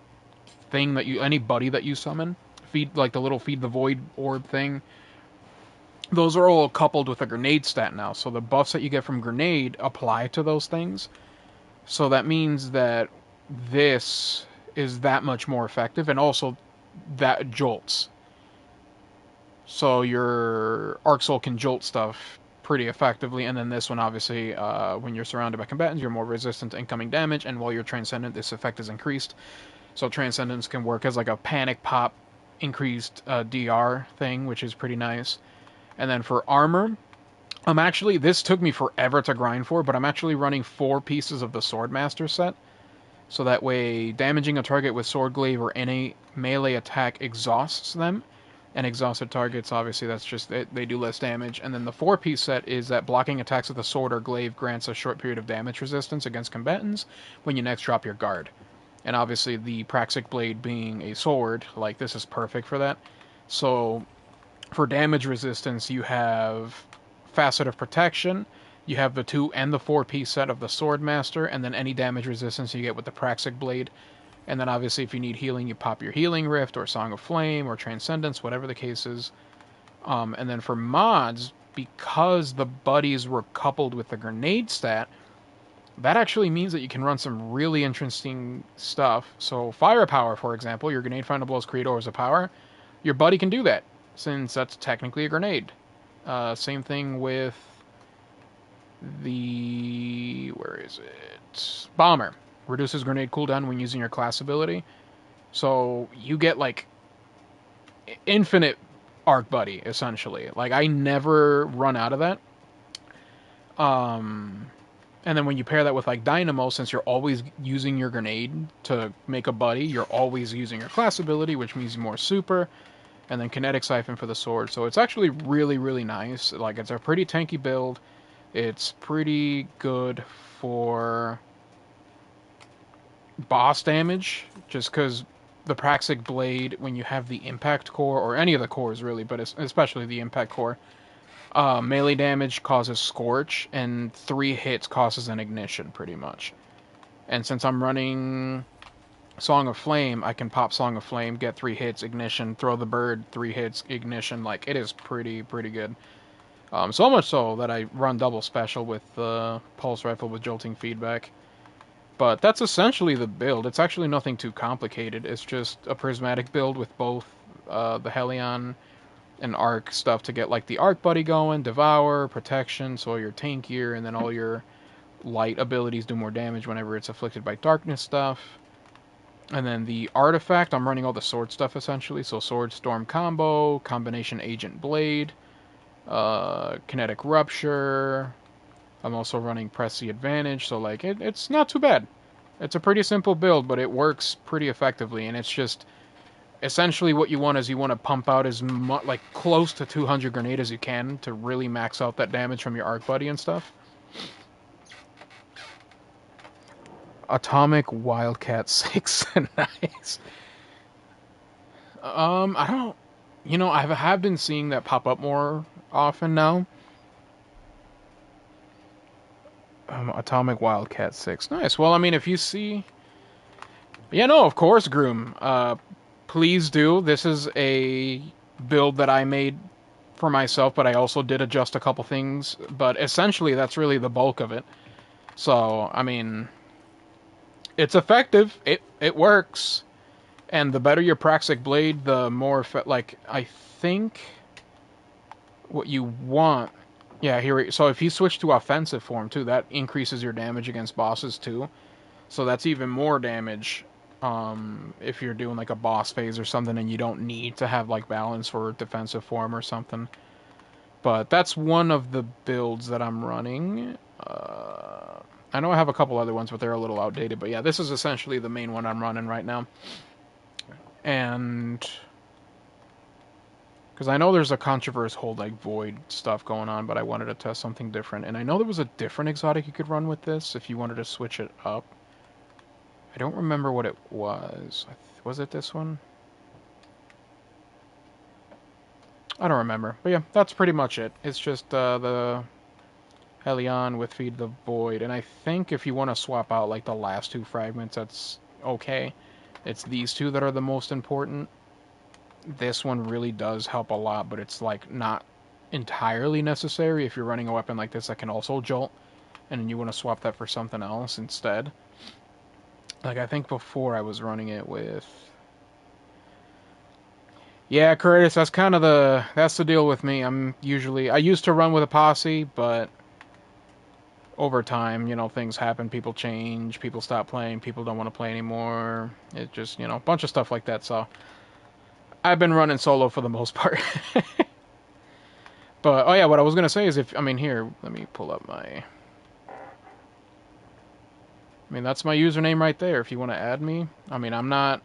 [SPEAKER 12] thing that any buddy that you summon, like the little feed the void orb thing, those are all coupled with a grenade stat now. So the buffs that you get from grenade apply to those things. So that means that this is that much more effective, and also that jolts. So your Arc Soul can jolt stuff pretty effectively, and then this one, obviously, when you're surrounded by combatants, you're more resistant to incoming damage, and while you're Transcendent, this effect is increased. So Transcendence can work as like a panic pop increased DR thing, which is pretty nice. And then for armor, this took me forever to grind for, but I'm actually running 4 pieces of the Swordmaster set. So that way, damaging a target with Sword Glaive or any melee attack exhausts them. And exhausted targets, obviously, that's just they do less damage. And then the 4-piece set is that blocking attacks with a sword or glaive grants a short period of damage resistance against combatants when you next drop your guard. And obviously, the Praxic Blade being a sword, like, this is perfect for that. So, for damage resistance, you have Facet of Protection, you have the 2 and the 4-piece set of the Swordmaster, and then any damage resistance you get with the Praxic Blade. And then obviously if you need healing, you pop your Healing Rift, or Song of Flame, or Transcendence, whatever the case is. And then for mods, because the buddies were coupled with the grenade stat, that actually means that you can run some really interesting stuff. So Firepower, for example, your grenade final blows create auras of power. Your buddy can do that, since that's technically a grenade. Same thing with the... where is it? Bomber. Reduces grenade cooldown when using your class ability. So you get, like, infinite arc buddy, essentially. Like, I never run out of that. And then when you pair that with, like, Dynamo, since you're always using your grenade to make a buddy, you're always using your class ability, which means more super. And then Kinetic Siphon for the sword. So it's actually really, really nice. Like, it's a pretty tanky build. It's pretty good for boss damage, just because the Praxic Blade, when you have the Impact Core, or any of the cores really, but especially the Impact Core, melee damage causes Scorch, and 3 hits causes an Ignition, pretty much. And since I'm running Song of Flame, I can pop Song of Flame, get 3 hits, Ignition, throw the bird, 3 hits, Ignition. Like, it is pretty good. So much so that I run double special with the Pulse Rifle with Jolting Feedback. But that's essentially the build. It's actually nothing too complicated. It's just a prismatic build with both the Helion and Arc stuff to get, like, the Arc Buddy going, Devour, Protection, so you're tankier, and then all your light abilities do more damage whenever it's afflicted by darkness stuff. And then the Artifact, I'm running all the sword stuff, essentially. So Sword Storm combo, Combination Agent Blade, Kinetic Rupture. I'm also running Press the Advantage, so, like, it's not too bad. It's a pretty simple build, but it works pretty effectively, and it's just... essentially what you want is you want to pump out as much, like, close to 200 grenade as you can to really max out that damage from your Arc Buddy and stuff. Atomic Wildcat 6. Nice. I don't... you know, I have been seeing that pop up more often now. Atomic Wildcat 6. Nice. Well, I mean, if you see... yeah, no, of course, Groom. Please do. This is a build that I made for myself, but I also did adjust a couple things. But essentially, that's really the bulk of it. So, I mean... it's effective. It works. And the better your Praxic Blade, the more... like, I think... what you want... yeah, here... so if you switch to offensive form, too, that increases your damage against bosses, too. So that's even more damage... if you're doing, like, a boss phase or something and you don't need to have, like, balance for defensive form or something. But that's one of the builds that I'm running. I know I have a couple other ones, but they're a little outdated. But yeah, this is essentially the main one I'm running right now. And... because I know there's a controversial whole, like, Void stuff going on, but I wanted to test something different. And I know there was a different exotic you could run with this if you wanted to switch it up. I don't remember what it was. Was it this one? I don't remember. But yeah, that's pretty much it. It's just the Helion with Feed the Void. And I think if you want to swap out, like, the last 2 fragments, that's okay. it's these two that are the most important. This one really does help a lot, but it's like not entirely necessary if you're running a weapon like this that can also jolt, and you want to swap that for something else instead. Like, I think before I was running it with... Yeah, Curtis, that's kind of that's the deal with me. I used to run with a posse, but over time, you know, things happen, people change, people stop playing, people don't want to play anymore. It just, you know, a bunch of stuff like that, so I've been running solo for the most part. But, oh yeah, what I was going to say is here, let me pull up that's my username right there if you want to add me. I'm not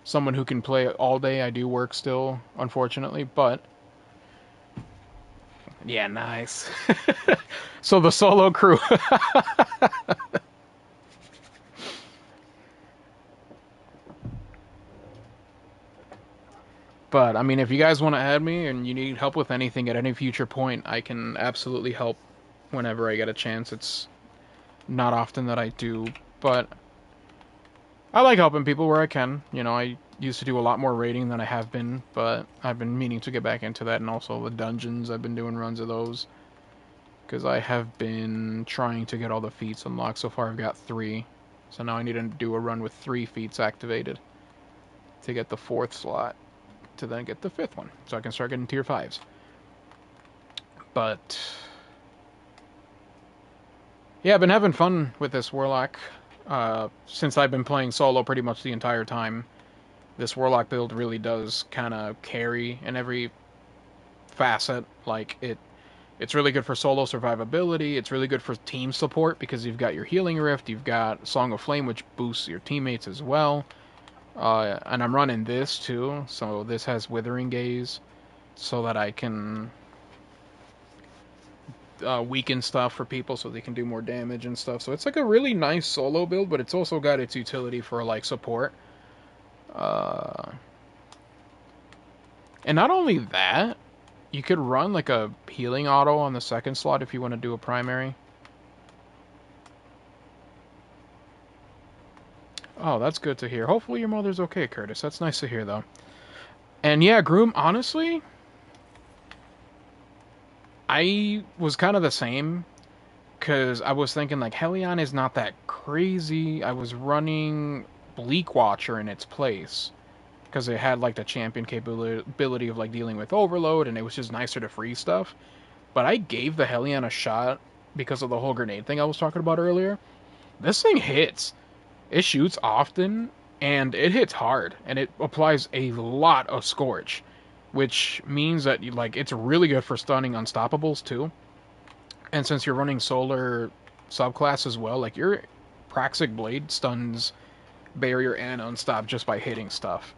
[SPEAKER 12] someone who can play all day. I do work still, unfortunately, but... Yeah, nice. So the solo crew. But, if you guys want to add me and you need help with anything at any future point, I can absolutely help whenever I get a chance. It's not often that I do, but I like helping people where I can. You know, I used to do a lot more raiding than I have been, but I've been meaning to get back into that, and also the dungeons. I've been doing runs of those, because I have been trying to get all the feats unlocked. So far I've got 3, so now I need to do a run with 3 feats activated to get the 4th slot, to then get the 5th one, so I can start getting tier 5s. But yeah, I've been having fun with this Warlock since I've been playing solo pretty much the entire time. This Warlock build really does kind of carry in every facet. Like, it's really good for solo survivability, it's really good for team support, because you've got your Healing Rift, you've got Song of Flame, which boosts your teammates as well. And I'm running this too, so this has Withering Gaze, so that I can weaken stuff for people so they can do more damage and stuff. So it's like a really nice solo build, but it's also got its utility for like support. And not only that, you could run like a healing auto on the 2nd slot if you want to do a primary. Oh, that's good to hear. Hopefully your mother's okay, Curtis. That's nice to hear, though. And yeah, Groom, honestly, I was kind of the same, because I was thinking, like, Helion is not that crazy. I was running Bleak Watcher in its place, because it had, like, the champion capability of, like, dealing with overload, and it was just nicer to free stuff. But I gave the Helion a shot because of the whole grenade thing I was talking about earlier. This thing hits. It shoots often, and it hits hard, and it applies a lot of Scorch, which means that it's really good for stunning Unstoppables too. And since you're running Solar subclass as well, like, your Praxic Blade stuns Barrier and Unstop just by hitting stuff.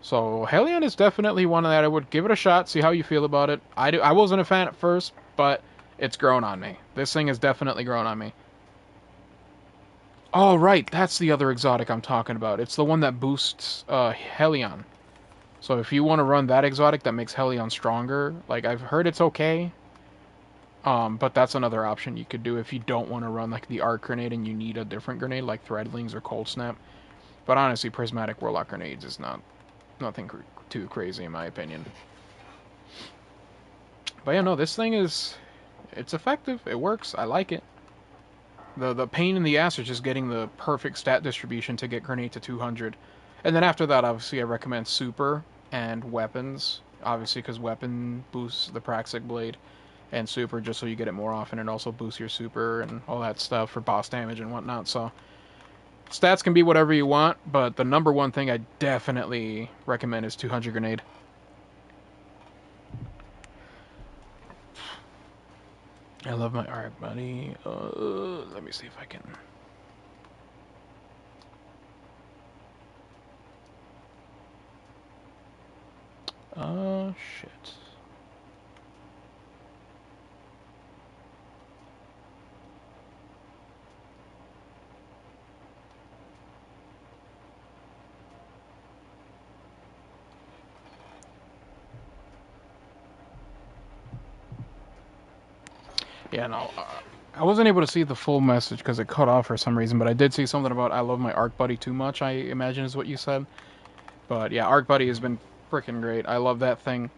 [SPEAKER 12] So Helion is definitely one of that. I would give it a shot, see how you feel about it. I wasn't a fan at first, but it's grown on me. This thing has definitely grown on me. Oh, right, that's the other exotic I'm talking about. It's the one that boosts Helion. So if you want to run that exotic that makes Helion stronger, like, I've heard it's okay. But that's another option you could do if you don't want to run, like, the Arc Grenade and you need a different grenade, like Threadlings or Cold Snap. But honestly, Prismatic Warlock Grenades is nothing too crazy, in my opinion. But yeah, no, this thing it's effective. It works. I like it. The pain in the ass is just getting the perfect stat distribution to get Grenade to 200. And then after that, obviously, I recommend Super and Weapons. Obviously, because Weapon boosts the Praxic Blade. And Super just so you get it more often, and also boosts your Super and all that stuff for boss damage and whatnot. So stats can be whatever you want, but the number one thing I definitely recommend is 200 Grenade. I love my art, buddy. Let me see if I can... shit. Yeah, no, I wasn't able to see the full message because it cut off for some reason, but I did see something about I love my Arc Buddy too much, I imagine is what you said. But yeah, Arc Buddy has been freaking great. I love that thing.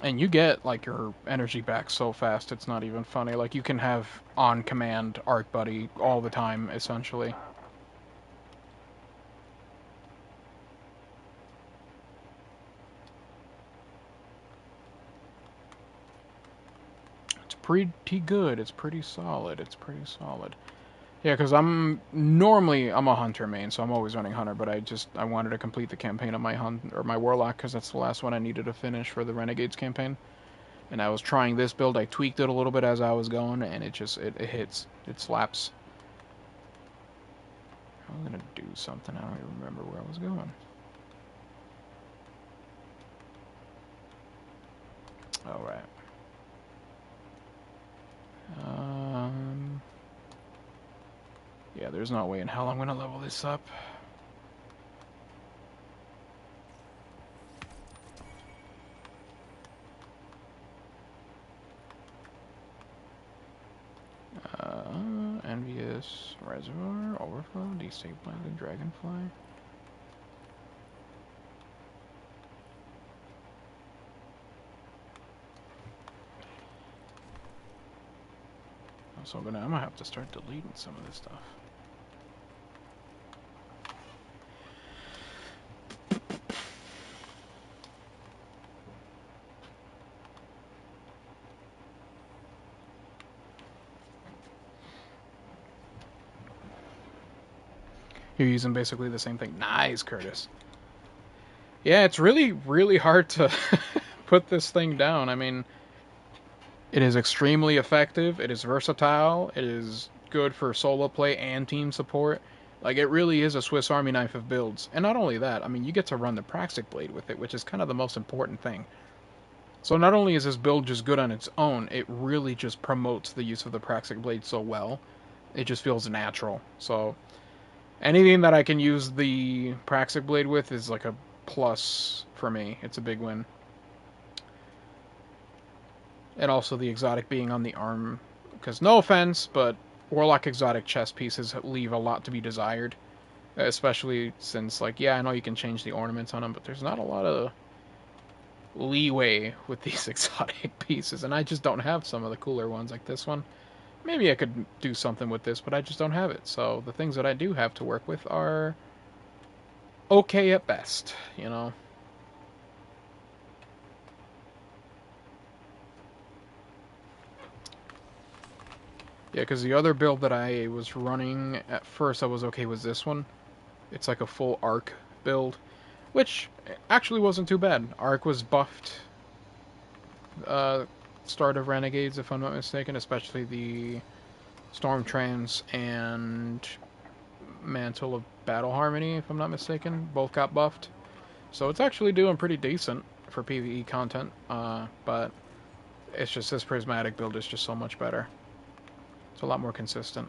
[SPEAKER 12] And you get, like, your energy back so fast, it's not even funny. Like, you can have on-command Arc Buddy all the time, essentially. It's pretty good. It's pretty solid. It's pretty solid. Yeah, because I'm a hunter main, so I'm always running hunter, but I wanted to complete the campaign of my my warlock, because that's the last one I needed to finish for the Renegades campaign. And I was trying this build. I tweaked it a little bit as I was going, and it hits. It slaps. I was gonna do something. I don't even remember where I was going. All right. Yeah, there's no way in hell I'm gonna level this up. Envious Reservoir, Overflow, Destabilizing Dragonfly. So I'm gonna have to start deleting some of this stuff. You're using basically the same thing. Nice, Curtis. Yeah, it's really, really hard to put this thing down. I mean, it is extremely effective. It is versatile. It is good for solo play and team support. Like, it really is a Swiss Army knife of builds. And not only that, I mean, you get to run the Praxic Blade with it, which is kind of the most important thing. So not only is this build just good on its own, it really just promotes the use of the Praxic Blade so well. It just feels natural. So anything that I can use the Praxic Blade with is like a plus for me. It's a big win. And also the exotic being on the arm. Because no offense, but Warlock exotic chest pieces leave a lot to be desired. Especially since, like, yeah, I know you can change the ornaments on them, but there's not a lot of leeway with these exotic pieces. And I just don't have some of the cooler ones like this one. Maybe I could do something with this, but I just don't have it. So the things that I do have to work with are okay at best, you know? Yeah, because the other build that I was running at first I was okay with this one. It's like a full Arc build, which actually wasn't too bad. Arc was buffed start of Renegades, if I'm not mistaken, especially the Storm Trance and Mantle of Battle Harmony, if I'm not mistaken. Both got buffed. So it's actually doing pretty decent for PvE content, but it's just this Prismatic build is just so much better. It's a lot more consistent.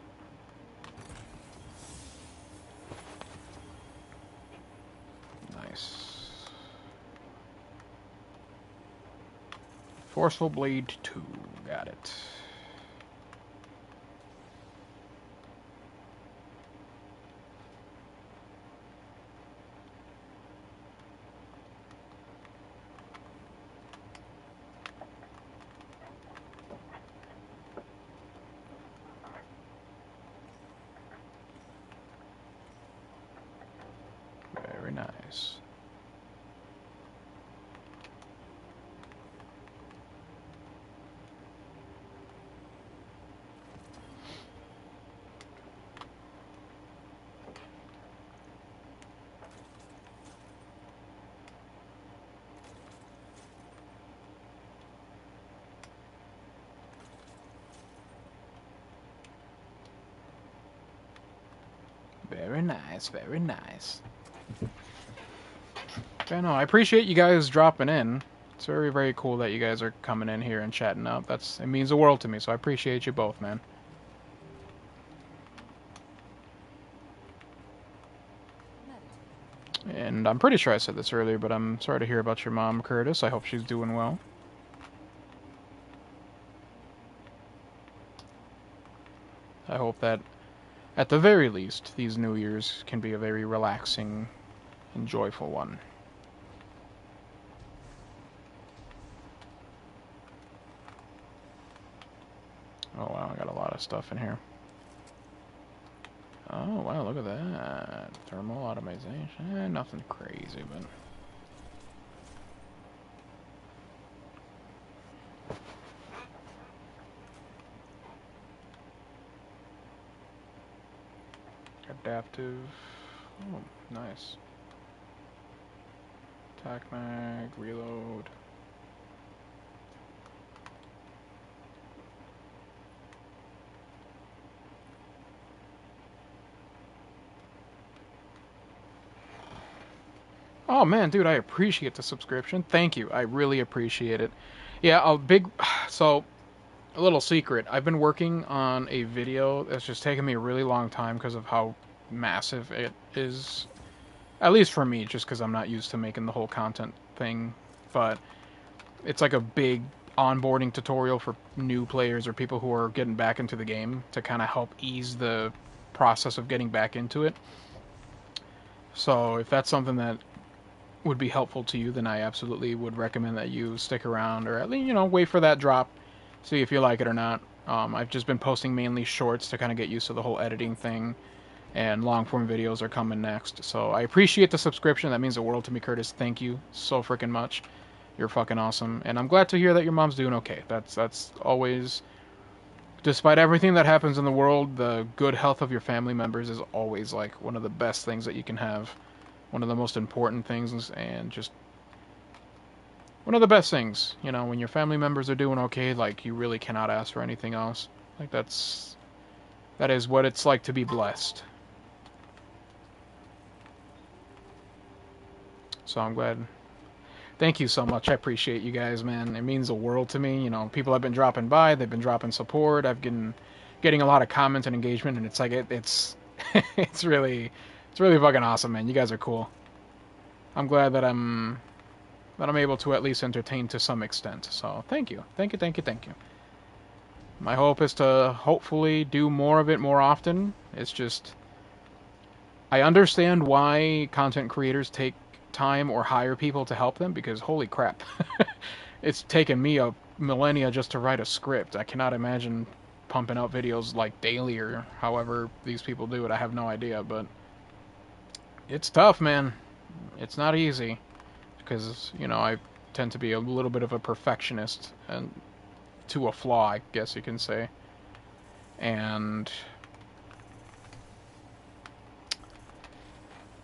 [SPEAKER 12] Nice. Forceful Blade 2. Got it. Very nice. Very nice, very nice. I know, I appreciate you guys dropping in. It's very, very cool that you guys are coming in here and chatting up. It means the world to me, so I appreciate you both, man. And I'm pretty sure I said this earlier, but I'm sorry to hear about your mom, Curtis. I hope she's doing well. I hope that, at the very least, these New Year's can be a very relaxing and joyful one. Oh wow, I got a lot of stuff in here. Oh wow, look at that. Thermal automation. Nothing crazy, but... Adaptive. Oh, nice. Attack mag, reload. Oh man, dude, I appreciate the subscription. Thank you. I really appreciate it. Yeah, so, a little secret. I've been working on a video that's just taken me a really long time because of how massive it is. At least for me, just because I'm not used to making the whole content thing. But it's like a big onboarding tutorial for new players or people who are getting back into the game to kind of help ease the process of getting back into it. So if that's something that would be helpful to you, then I absolutely would recommend that you stick around, or at least, wait for that drop, see if you like it or not. I've just been posting mainly shorts to kind of get used to the whole editing thing, and long-form videos are coming next. So I appreciate the subscription. That means the world to me, Curtis. Thank you so freaking much. You're fucking awesome. And I'm glad to hear that your mom's doing okay. That's always... Despite everything that happens in the world, the good health of your family members is always, like, one of the best things that you can have. One of the most important things, and just... one of the best things. When your family members are doing okay, like, you really cannot ask for anything else. Like, that is what it's like to be blessed. So I'm glad. Thank you so much. I appreciate you guys, man. It means the world to me. People have been dropping by. They've been dropping support. I've been getting a lot of comments and engagement, and it's like it's it's really fucking awesome, man. You guys are cool. I'm glad that I'm able to at least entertain to some extent. So thank you. Thank you. My hope is to hopefully do more of it more often. It's just, I understand why content creators take time or hire people to help them, because holy crap. It's taken me a millennia just to write a script. I cannot imagine pumping out videos like daily or however these people do it. I have no idea, but it's tough, man. It's not easy, because, I tend to be a little bit of a perfectionist, and to a flaw, I guess you can say. And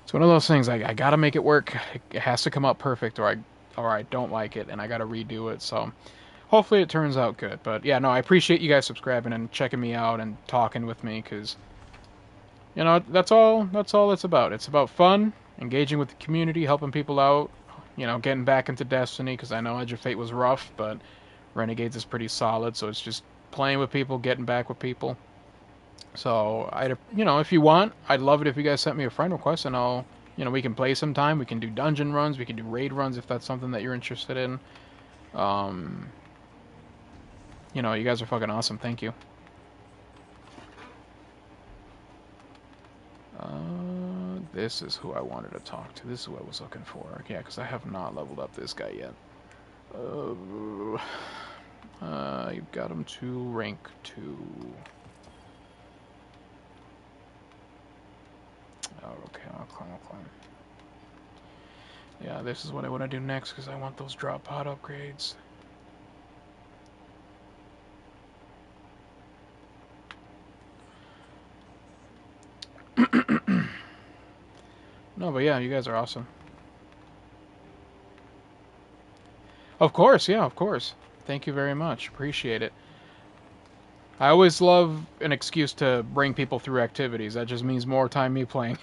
[SPEAKER 12] it's one of those things, I gotta make it work. It has to come out perfect, or I don't like it, and I gotta redo it. So hopefully it turns out good. But yeah, no, I appreciate you guys subscribing and checking me out and talking with me, because that's all it's about. It's about fun, engaging with the community, helping people out, getting back into Destiny, because I know Edge of Fate was rough, but Renegades is pretty solid. So it's just playing with people, getting back with people. So, if you want, I'd love it if you guys sent me a friend request, and I'll, we can play sometime. We can do dungeon runs, we can do raid runs if that's something that you're interested in. You guys are fucking awesome. Thank you. This is who I wanted to talk to. This is who I was looking for. Yeah, because I have not leveled up this guy yet. You've got him to rank 2. Oh, okay, I'll climb. Yeah, this is what I want to do next, because I want those drop pod upgrades. No, but yeah, you guys are awesome. Of course, yeah, of course. Thank you very much. Appreciate it. I always love an excuse to bring people through activities. That just means more time me playing.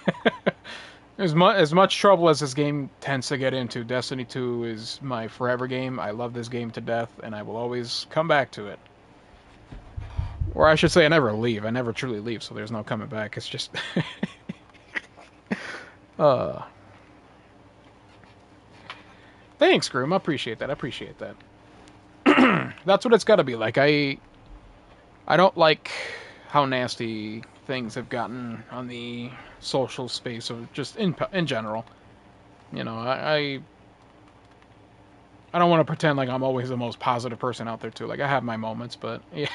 [SPEAKER 12] As much trouble as this game tends to get into, Destiny 2 is my forever game. I love this game to death, and I will always come back to it. Or I should say I never leave. I never truly leave, so there's no coming back. It's just... Thanks, Groom. I appreciate that. That's what it's gotta be like. I don't like how nasty things have gotten on the social space of just in general. You know, I don't want to pretend like I'm always the most positive person out there too. Like I have my moments, but yeah,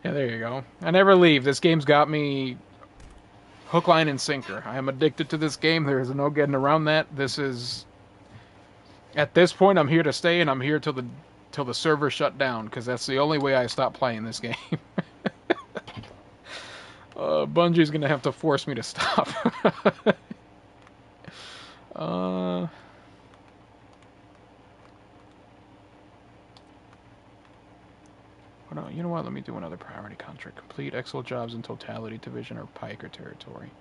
[SPEAKER 12] yeah, there you go. I never leave. This game's got me hook, line, and sinker. I am addicted to this game. There is no getting around that. This is, at this point, I'm here to stay, and I'm here till the server shut down, because that's the only way I stop playing this game. Bungie's gonna have to force me to stop. You know what? Let me do another priority contract. Complete Exo jobs in Totality, Division, or Piker territory.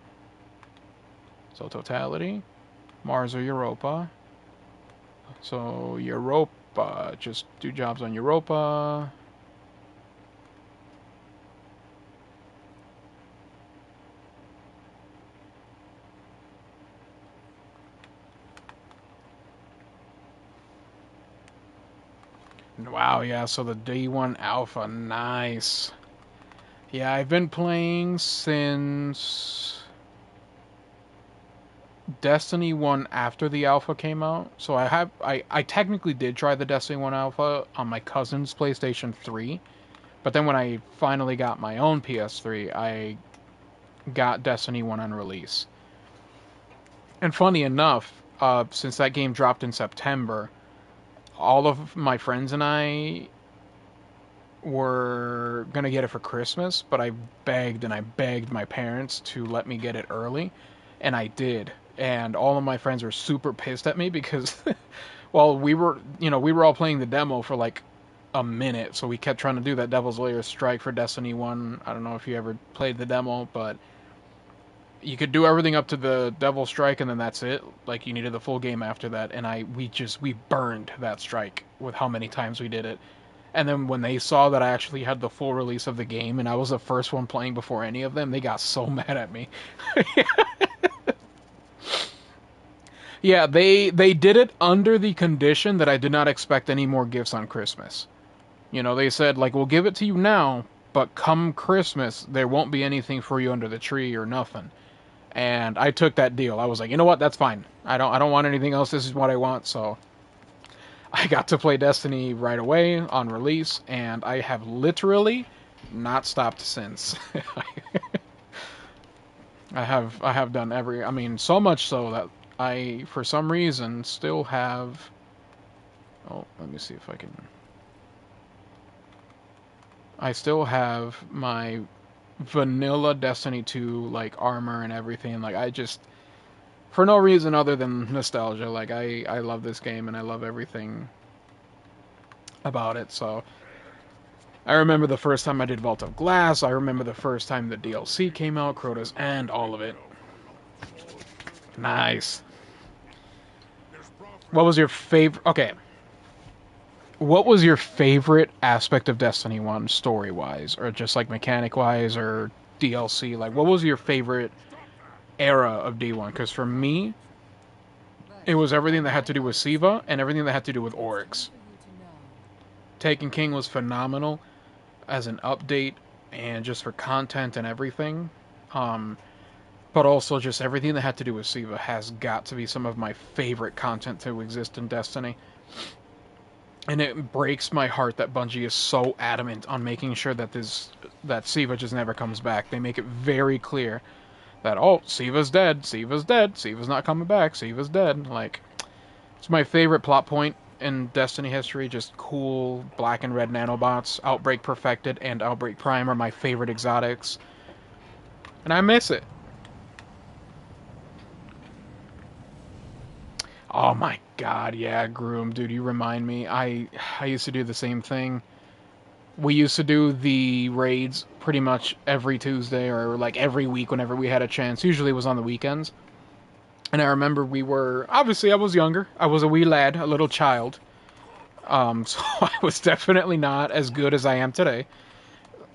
[SPEAKER 12] So Totality, Mars or Europa. So Europa, just do jobs on Europa. Wow, yeah, so the D1 Alpha, nice. Yeah, I've been playing since Destiny 1 after the Alpha came out. So I technically did try the Destiny 1 Alpha on my cousin's PlayStation 3. But then when I finally got my own PS3, I got Destiny 1 on release. And funny enough, since that game dropped in September, all of my friends and I were going to get it for Christmas, but I begged and I begged my parents to let me get it early, and I did. And all of my friends were super pissed at me because, well, we were all playing the demo for like a minute, so we kept trying to do that Devil's Lair strike for Destiny 1. I don't know if you ever played the demo, but you could do everything up to the Devil Strike, and then that's it. Like, you needed the full game after that, and we burned that strike with how many times we did it. And then when they saw that I actually had the full release of the game, and I was the first one playing before any of them, they got so mad at me. Yeah, they did it under the condition that I did not expect any more gifts on Christmas. You know, they said, like, we'll give it to you now, but come Christmas, there won't be anything for you under the tree or nothing. And I took that deal. I was like, you know what? That's fine. I don't want anything else. This is what I want. So I got to play Destiny right away on release, and I have literally not stopped since. I have done I mean, so much so that I, for some reason, still have... Oh, let me see if I can... I still have my vanilla Destiny 2, like, armor and everything. Like, I just, for no reason other than nostalgia, like, I love this game and I love everything about it. So I remember the first time I did Vault of Glass. I remember the first time the DLC came out, Crota's End, all of it. Nice. What was your favorite... Okay. What was your favorite aspect of Destiny 1, story-wise? Or just, like, mechanic-wise, or DLC? Like, what was your favorite era of D1? Because for me, it was everything that had to do with Siva, and everything that had to do with Oryx. Taken King was phenomenal as an update, and just for content and everything. But also just everything that had to do with Siva has got to be some of my favorite content to exist in Destiny. And it breaks my heart that Bungie is so adamant on making sure that Siva just never comes back. They make it very clear that, oh, Siva's dead, Siva's dead, Siva's not coming back, Siva's dead. Like, it's my favorite plot point in Destiny history. Just cool black and red nanobots. Outbreak Perfected and Outbreak Prime are my favorite exotics. And I miss it. Oh my god, yeah, Groom, dude, you remind me. I used to do the same thing. We used to do the raids pretty much every Tuesday, or like every week whenever we had a chance. Usually it was on the weekends. And I remember obviously I was younger. I was a wee lad, a little child. So I was definitely not as good as I am today.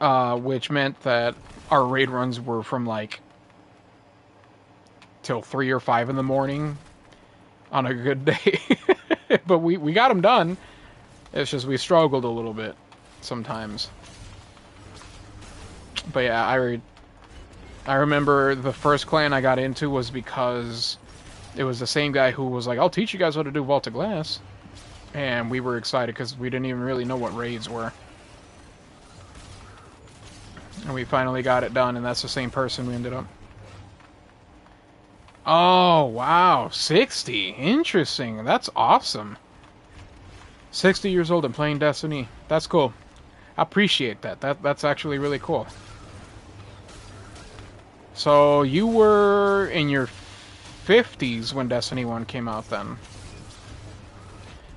[SPEAKER 12] Which meant that our raid runs were from like till 3 or 5 in the morning. On a good day. But we got them done. It's just we struggled a little bit sometimes. But yeah, I remember the first clan I got into was because it was the same guy who was like, I'll teach you guys how to do Vault of Glass. And we were excited because we didn't even really know what raids were. And we finally got it done, and that's the same person we ended up. Oh, wow. 60. Interesting. That's awesome. 60 years old and playing Destiny. That's cool. I appreciate that. That's actually really cool. So, you were in your 50s when Destiny 1 came out then.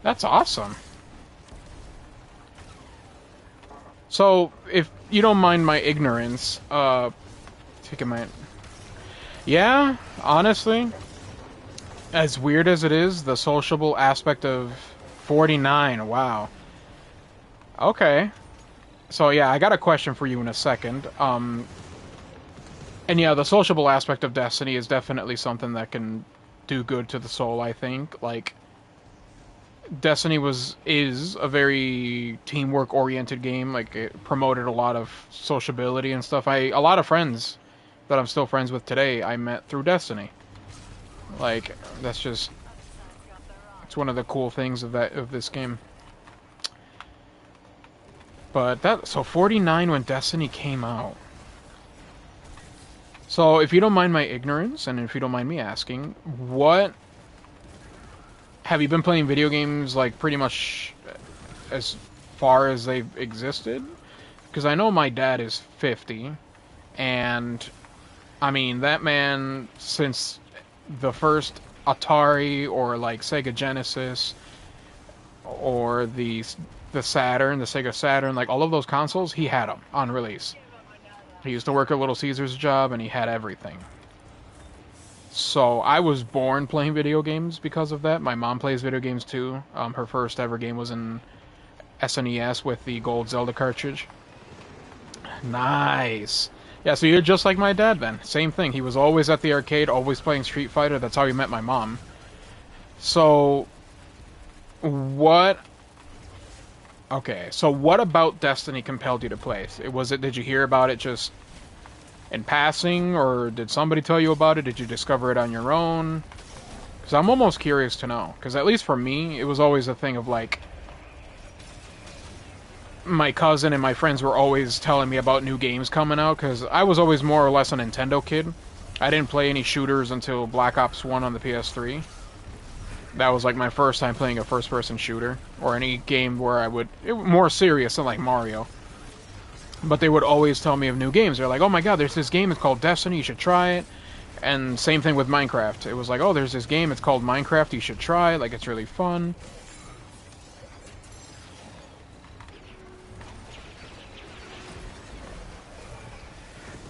[SPEAKER 12] That's awesome. So, if you don't mind my ignorance, taking my... Yeah, honestly, as weird as it is, the sociable aspect of 49, wow. Okay. So yeah, I got a question for you in a second. And yeah, the sociable aspect of Destiny is definitely something that can do good to the soul, I think. Like, Destiny is a very teamwork-oriented game. Like, it promoted a lot of sociability and stuff. A lot of friends that I'm still friends with today, I met through Destiny. Like, that's just... It's one of the cool things of this game. But so 49 when Destiny came out. So, if you don't mind my ignorance, and if you don't mind me asking, what... Have you been playing video games, like, pretty much as far as they've existed? Because I know my dad is 50, and, I mean, that man, since the first Atari, or, like, Sega Genesis, or the Saturn, the Sega Saturn, like, all of those consoles, he had them on release. He used to work at Little Caesars job, and he had everything. So, I was born playing video games because of that. My mom plays video games too. Her first ever game was in SNES with the gold Zelda cartridge. Nice! Yeah, so you're just like my dad then. Same thing. He was always at the arcade, always playing Street Fighter. That's how he met my mom. So, what... Okay, so what about Destiny compelled you to play? Did you hear about it just... in passing, or did somebody tell you about it? Did you discover it on your own? Because I'm almost curious to know. Because at least for me, it was always a thing of, like... My cousin and my friends were always telling me about new games coming out, because I was always more or less a Nintendo kid. I didn't play any shooters until Black Ops 1 on the PS3. That was, like, my first time playing a first-person shooter. Or any game where I would... more serious than, like, Mario. But they would always tell me of new games. They're like, oh my god, there's this game, it's called Destiny, you should try it. And same thing with Minecraft. It was like, oh, there's this game, it's called Minecraft, you should try it, like, it's really fun.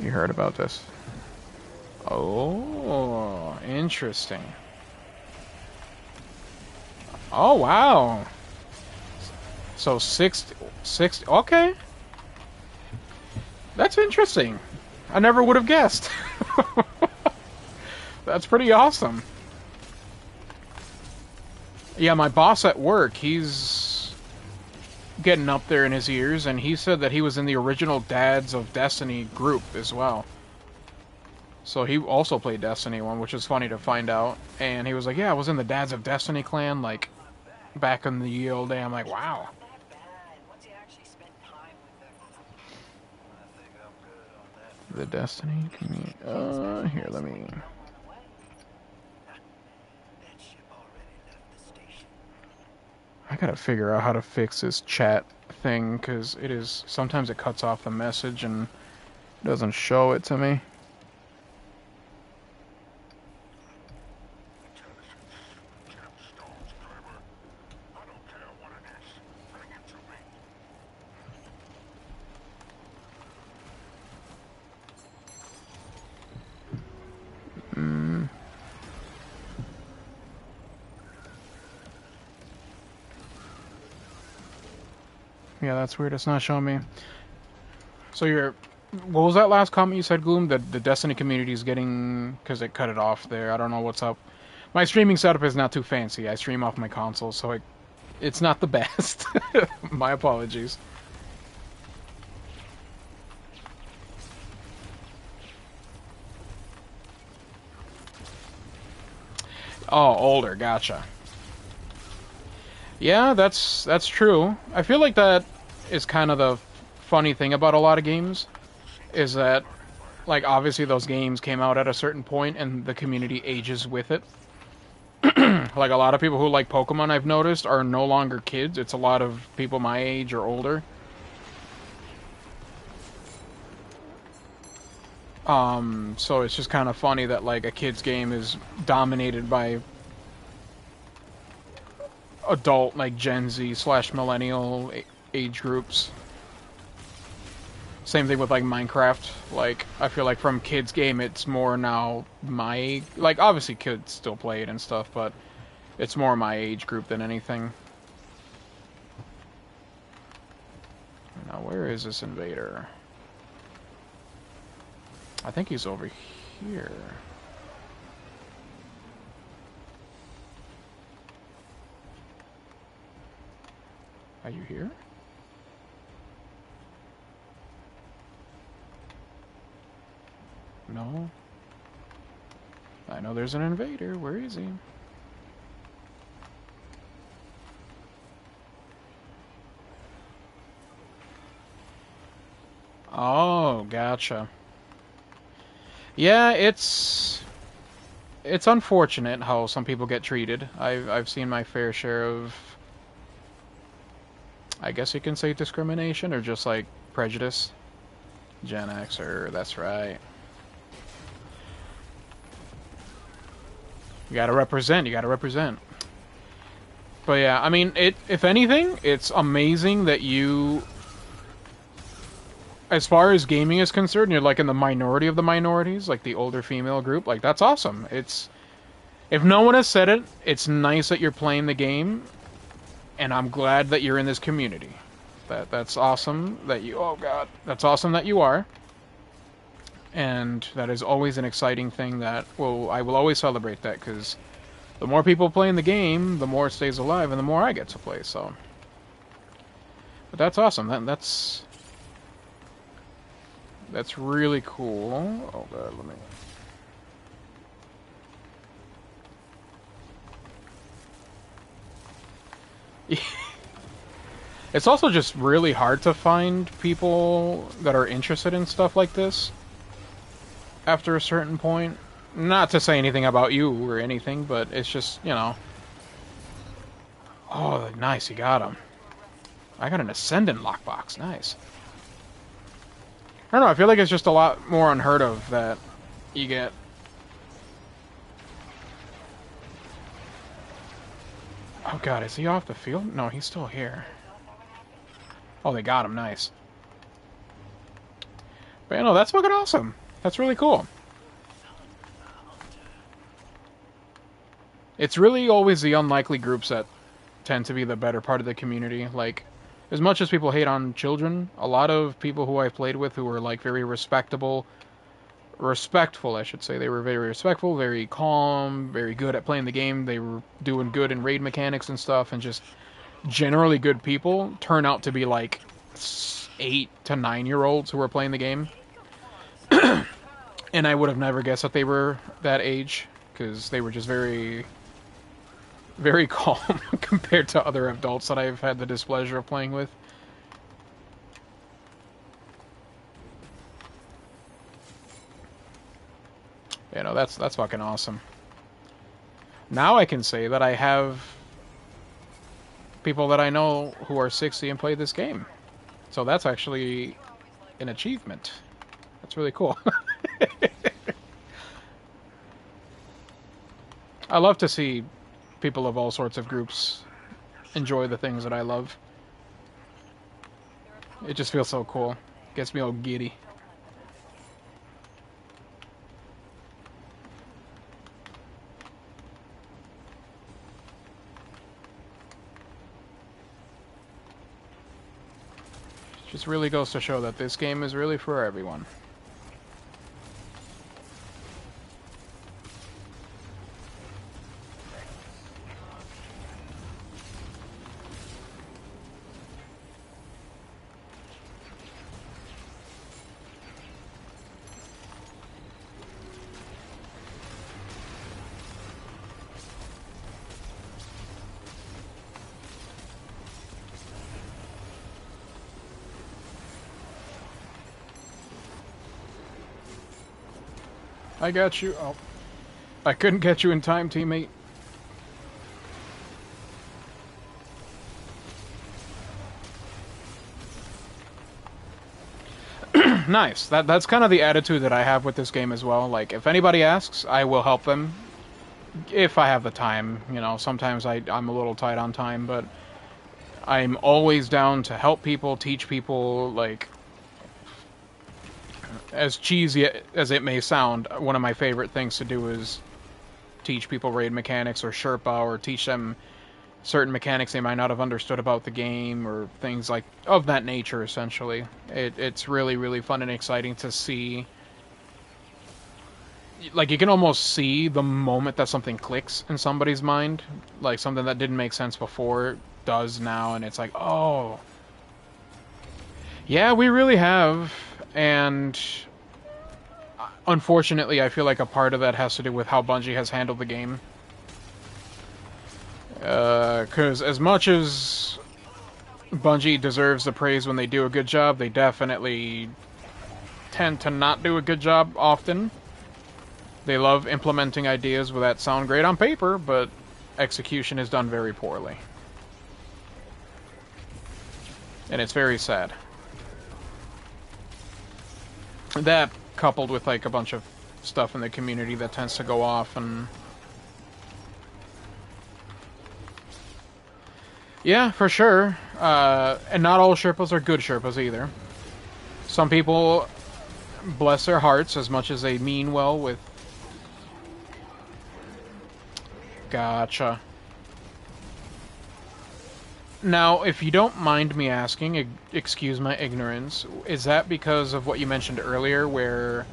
[SPEAKER 12] You heard about this? Oh, interesting. Oh, wow. So, 60, okay. That's interesting. I never would have guessed. That's pretty awesome. Yeah, my boss at work, he's getting up there in his years, and he said that he was in the original Dads of Destiny group as well. So he also played Destiny 1, which is funny to find out. And he was like, yeah, I was in the Dads of Destiny clan, like, back in the ye old day. I'm like, wow. The Destiny community. Here, let me... I gotta figure out how to fix this chat thing, because it is... Sometimes it cuts off the message and doesn't show it to me. Yeah, that's weird. It's not showing me. So what was that last comment you said, Gloom? That the Destiny community is getting... Because it cut it off there. I don't know what's up. My streaming setup is not too fancy. I stream off my console, so it's not the best. My apologies. Oh, older, gotcha. Yeah, that's true. I feel like that is kind of the funny thing about a lot of games, is that, like, obviously those games came out at a certain point and the community ages with it. Like, a lot of people who like Pokemon, I've noticed, are no longer kids. It's a lot of people my age or older. So it's just kind of funny that, like, a kid's game is dominated by adult, like, Gen Z / millennial age groups. Same thing with, like, Minecraft. Like, I feel like from kids' game, it's more now my... Like, obviously kids still play it and stuff, but it's more my age group than anything. Now, where is this invader? I think he's over here. Are you here? No. I know there's an invader. Where is he? Oh, gotcha. Yeah, it's unfortunate how some people get treated. I've seen my fair share of, I guess you can say, discrimination or just like prejudice. Gen Xer, that's right. You gotta represent, you gotta represent. But yeah, I mean, if anything, it's amazing that you, as far as gaming is concerned, you're like in the minority of the minorities, like the older female group. Like, that's awesome. It's, if no one has said it, it's nice that you're playing the game, and I'm glad that you're in this community. That's awesome that you, oh god, that's awesome that you are. And that is always an exciting thing that, well, I will always celebrate that, because the more people play in the game, the more it stays alive, and the more I get to play, so. But that's awesome. That's really cool. Oh god, let me... It's also just really hard to find people that are interested in stuff like this after a certain point. Not to say anything about you or anything, but it's just, you know. Oh, nice, you got him. I got an Ascendant lockbox, nice. I don't know, I feel like it's just a lot more unheard of that you get. Oh god, is he off the field? No, he's still here. Oh, they got him, nice. But, you know, that's fucking awesome. That's really cool. It's really always the unlikely groups that tend to be the better part of the community. Like, as much as people hate on children, a lot of people who I've played with who were, like, very respectful, I should say. They were very respectful, very calm, very good at playing the game. They were doing good in raid mechanics and stuff, and just generally good people turn out to be, like, 8 to 9-year-olds who were playing the game. And I would have never guessed that they were that age, because they were just very, very calm compared to other adults that I've had the displeasure of playing with. You know, that's fucking awesome. Now I can say that I have people that I know who are 60 and play this game. So that's actually an achievement. That's really cool. I love to see people of all sorts of groups enjoy the things that I love. It just feels so cool. Gets me all giddy. Just really goes to show that this game is really for everyone. I got you. Oh. I couldn't catch you in time, teammate. Nice. That's kind of the attitude that I have with this game as well. Like, if anybody asks, I will help them. If I have the time. You know, sometimes I'm a little tight on time, but I'm always down to help people, teach people, like... As cheesy as it may sound, one of my favorite things to do is teach people raid mechanics or Sherpa, or teach them certain mechanics they might not have understood about the game, or things like of that nature, essentially. It's really, really fun and exciting to see. Like, you can almost see the moment that something clicks in somebody's mind. Like, something that didn't make sense before does now, and it's like, oh. Yeah, we really have. And unfortunately, I feel like a part of that has to do with how Bungie has handled the game. Because as much as Bungie deserves the praise when they do a good job, they definitely tend to not do a good job often. They love implementing ideas that sound great on paper, but execution is done very poorly. And it's very sad. That, coupled with like a bunch of stuff in the community that tends to go off, and... Yeah, for sure. And not all Sherpas are good Sherpas either. Some people, bless their hearts, as much as they mean well with... Gotcha. Now, if you don't mind me asking, excuse my ignorance, is that because of what you mentioned earlier, where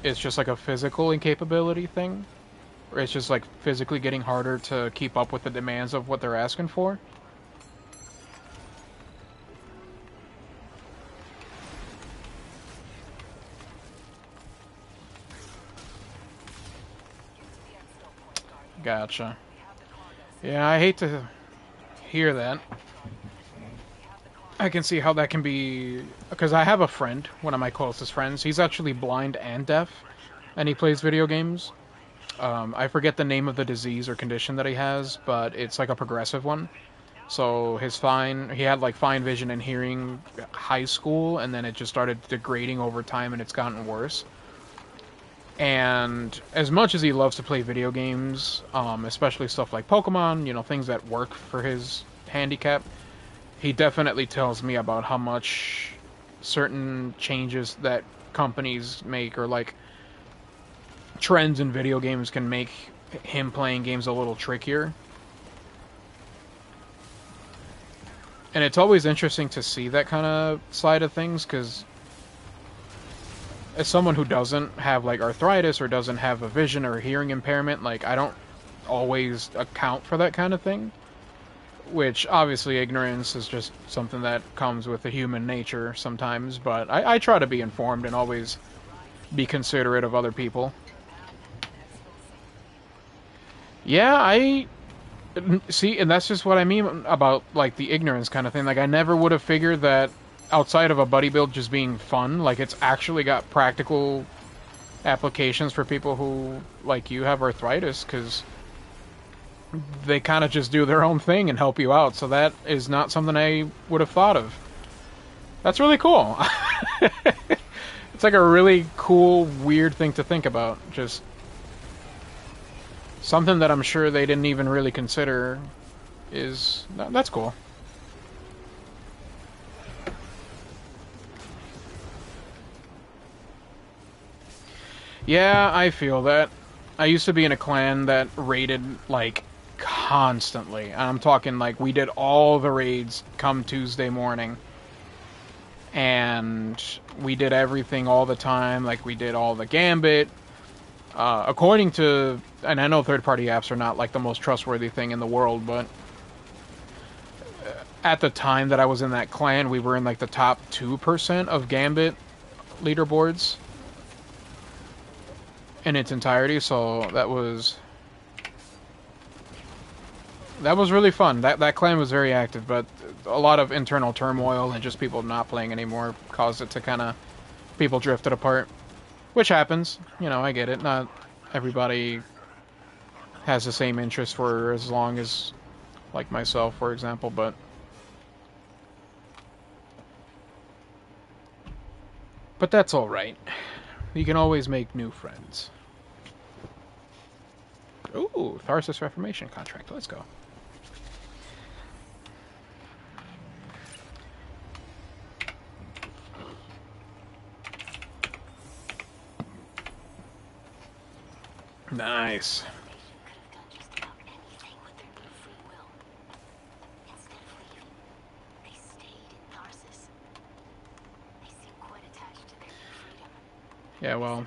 [SPEAKER 12] it's just like a physical incapability thing? Or it's just like physically getting harder to keep up with the demands of what they're asking for? Gotcha. Yeah, I hate to hear that. I can see how that can be... Because I have a friend, one of my closest friends. He's actually blind and deaf, and he plays video games. I forget the name of the disease or condition that he has, but it's like a progressive one. So he had like fine vision and hearing high school, and then it just started degrading over time, and it's gotten worse. And as much as he loves to play video games, especially stuff like Pokemon, you know, things that work for his handicap, he definitely tells me about how much certain changes that companies make, or like trends in video games, can make him playing games a little trickier. And it's always interesting to see that kind of side of things, because as someone who doesn't have like arthritis or doesn't have a vision or hearing impairment, like I don't always account for that kind of thing, which obviously ignorance is just something that comes with the human nature sometimes, but I try to be informed and always be considerate of other people. Yeah, I see, and that's just what I mean about like the ignorance kind of thing. Like, I never would have figured that outside of a buddy build just being fun, like it's actually got practical applications for people who, like you, have arthritis, because they kind of just do their own thing and help you out. So that is not something I would have thought of. That's really cool. It's like a really cool, weird thing to think about. Just something that I'm sure they didn't even really consider is... That's cool. Yeah, I feel that. I used to be in a clan that raided, like, constantly. And I'm talking, like, we did all the raids come Tuesday morning. And we did everything all the time. Like, we did all the gambit. According to... And I know third-party apps are not, like, the most trustworthy thing in the world, but... At the time that I was in that clan, we were in, like, the top 2% of gambit leaderboards in its entirety, so that was really fun. That clan was very active, but a lot of internal turmoil and just people not playing anymore caused it to kind of... people drifted apart. Which happens. You know, I get it. Not everybody has the same interest for as long as, like myself, for example, but... But that's alright. You can always make new friends. Ooh, Tharsis Reformation contract. Let's go. Nice. Yeah, well,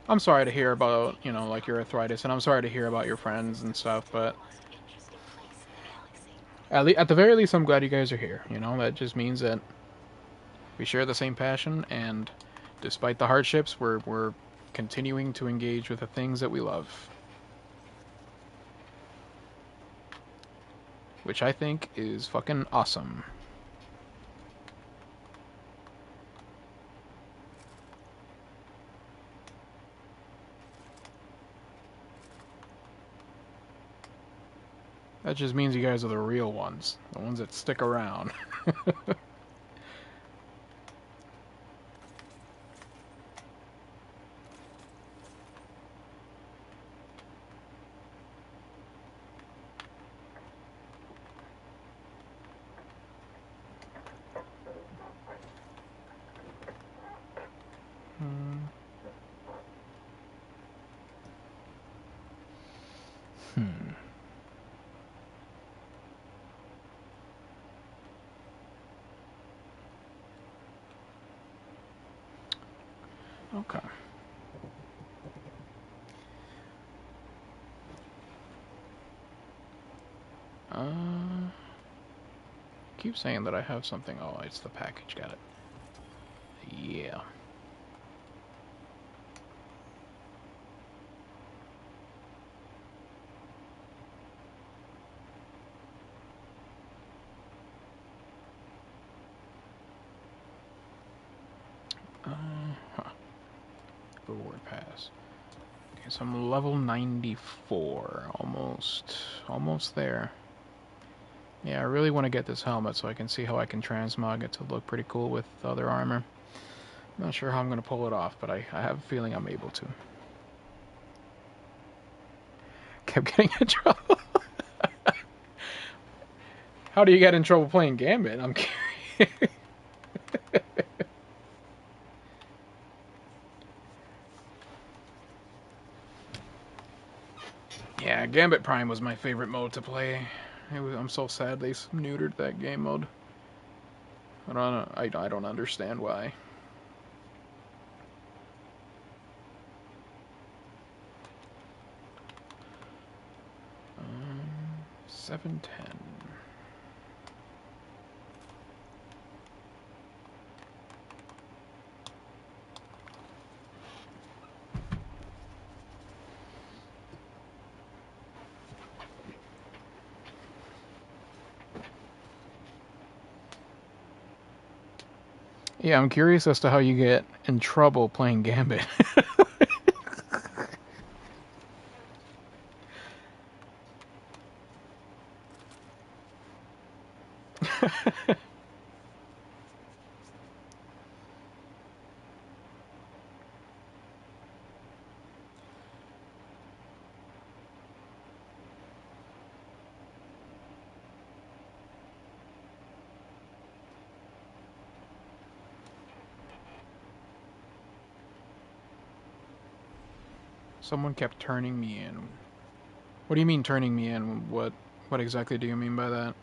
[SPEAKER 12] I'm sorry to hear about, you know, like your arthritis, and I'm sorry to hear about your friends and stuff, but at the very least, I'm glad you guys are here. You know, that just means that we share the same passion, and despite the hardships, we're continuing to engage with the things that we love. Which I think is fucking awesome. That just means you guys are the real ones. The ones that stick around. Okay. Keep saying that I have something. Oh, it's the package. Got it. Yeah. Reward pass. Okay, so I'm level 94. Almost there. Yeah, I really want to get this helmet so I can see how I can transmog it to look pretty cool with other armor. I'm not sure how I'm going to pull it off, but I have a feeling I'm able to. Kept getting in trouble. How do you get in trouble playing Gambit? I'm curious. Yeah, Gambit Prime was my favorite mode to play. I'm so sad they neutered that game mode. I don't understand why. 710. Yeah, I'm curious as to how you get in trouble playing Gambit. Someone kept turning me in. What do you mean turning me in? What exactly do you mean by that?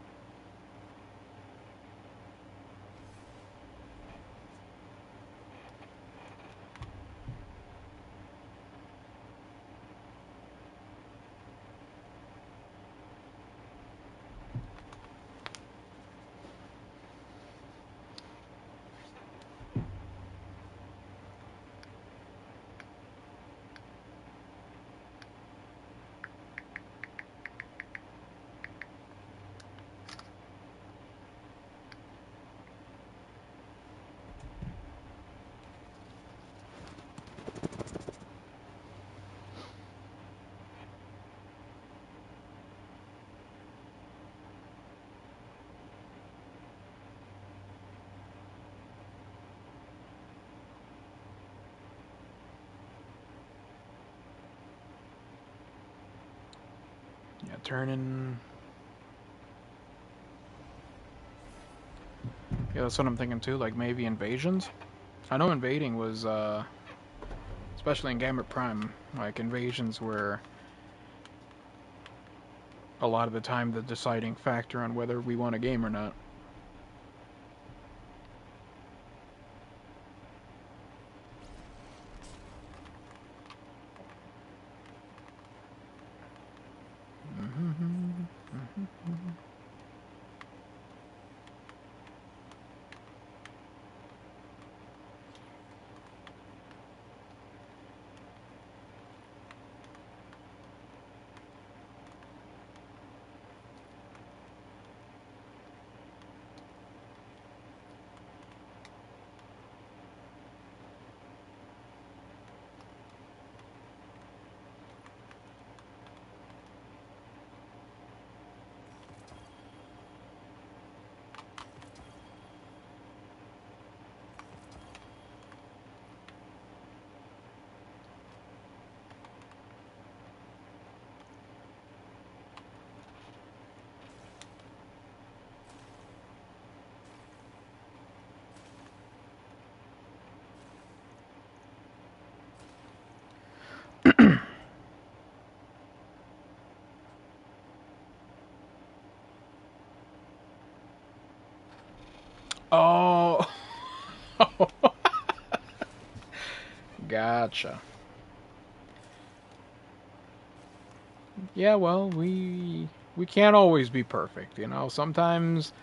[SPEAKER 12] turning... Yeah, that's what I'm thinking too, like maybe invasions? I know invading was, especially in Gambit Prime, like invasions were a lot of the time the deciding factor on whether we won a game or not. Oh! Gotcha. Yeah, well, we can't always be perfect, you know? Sometimes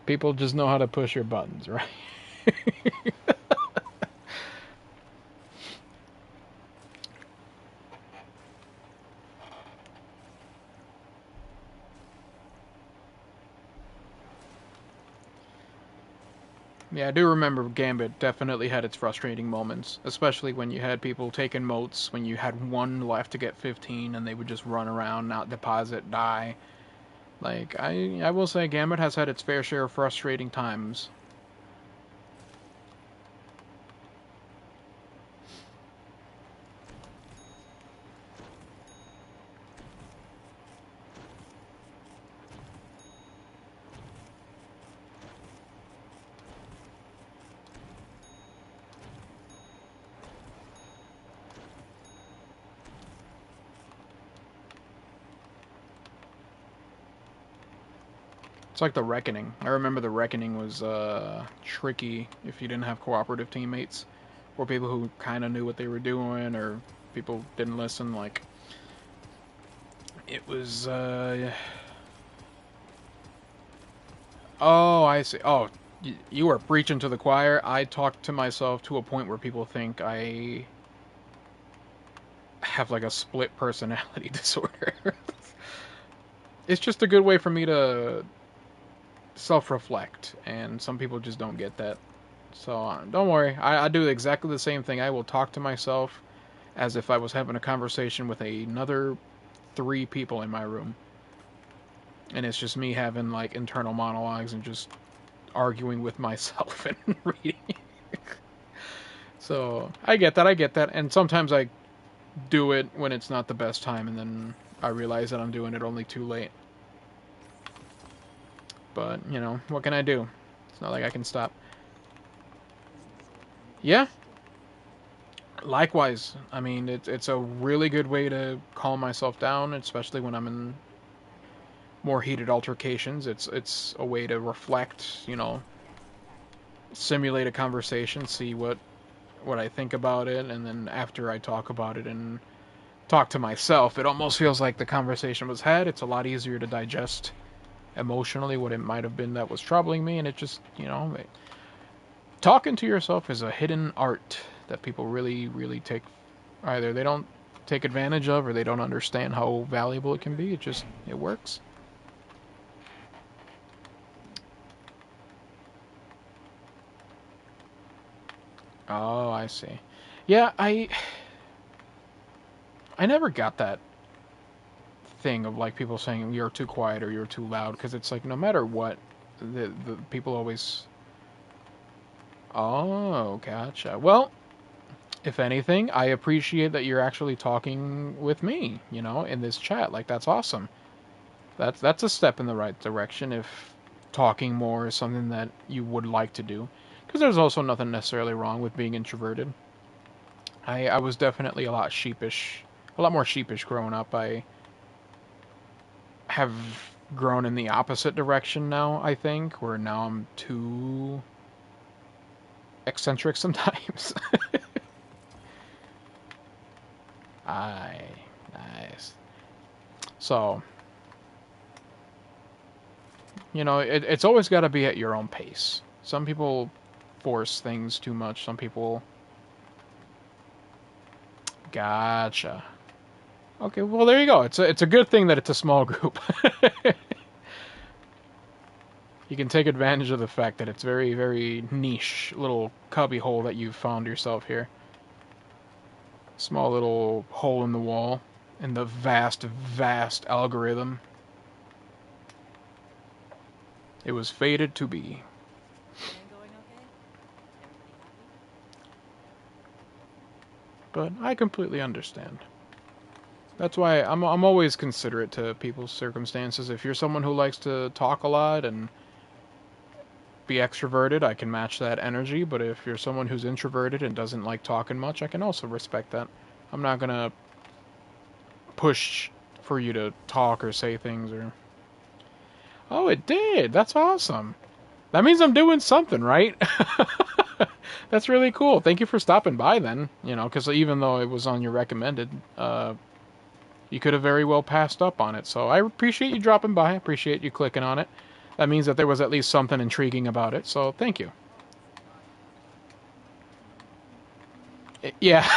[SPEAKER 12] people just know how to push your buttons, right? Yeah, I do remember Gambit definitely had its frustrating moments, especially when you had people taking moats, when you had one left to get 15 and they would just run around, not deposit, die. Like, I will say Gambit has had its fair share of frustrating times. It's like the Reckoning. I remember the Reckoning was tricky if you didn't have cooperative teammates, or people who kind of knew what they were doing, or people didn't listen. Like, it was... Oh, I see. Oh, you are preaching to the choir. I talk to myself to a point where people think I have like a split personality disorder. It's just a good way for me to self-reflect, and some people just don't get that. So don't worry, I do exactly the same thing. I will talk to myself as if I was having a conversation with another 3 people in my room. And it's just me having like internal monologues and just arguing with myself and reading. So I get that. And sometimes I do it when it's not the best time, and then I realize that I'm doing it only too late. But, you know, what can I do? It's not like I can stop. Yeah. Likewise. I mean, it's a really good way to calm myself down, especially when I'm in more heated altercations. It's a way to reflect, you know, simulate a conversation, see what I think about it, and then after I talk about it and talk to myself, it almost feels like the conversation was had. It's a lot easier to digest emotionally what it might have been that was troubling me, and it just, you know, talking to yourself is a hidden art that people really, really take, either they don't take advantage of or they don't understand how valuable it can be. It works. Oh, I see. Yeah, I never got that thing of like people saying you're too quiet or you're too loud, because it's like no matter what, the people always... Oh, gotcha. Well, if anything, I appreciate that you're actually talking with me, you know, in this chat. Like, that's awesome. That's a step in the right direction if talking more is something that you would like to do. Because there's also nothing necessarily wrong with being introverted. I was definitely a lot more sheepish growing up. I have grown in the opposite direction now, I think, where now I'm too eccentric sometimes. Aye, nice. So, you know, it's always got to be at your own pace. Some people force things too much. Some people... Gotcha. Okay, well, there you go. It's a good thing that it's a small group. You can take advantage of the fact that it's very, very niche little cubby hole that you've found yourself here. Small little hole in the wall in the vast, vast algorithm. It was fated to be. But I completely understand. That's why I'm always considerate to people's circumstances. If you're someone who likes to talk a lot and be extroverted, I can match that energy, but if you're someone who's introverted and doesn't like talking much, I can also respect that. I'm not gonna push for you to talk or say things or... Oh, it did! That's awesome! That means I'm doing something, right? That's really cool. Thank you for stopping by then, you know, because even though it was on your recommended, you could have very well passed up on it. So I appreciate you dropping by. I appreciate you clicking on it. That means that there was at least something intriguing about it, so thank you. Yeah.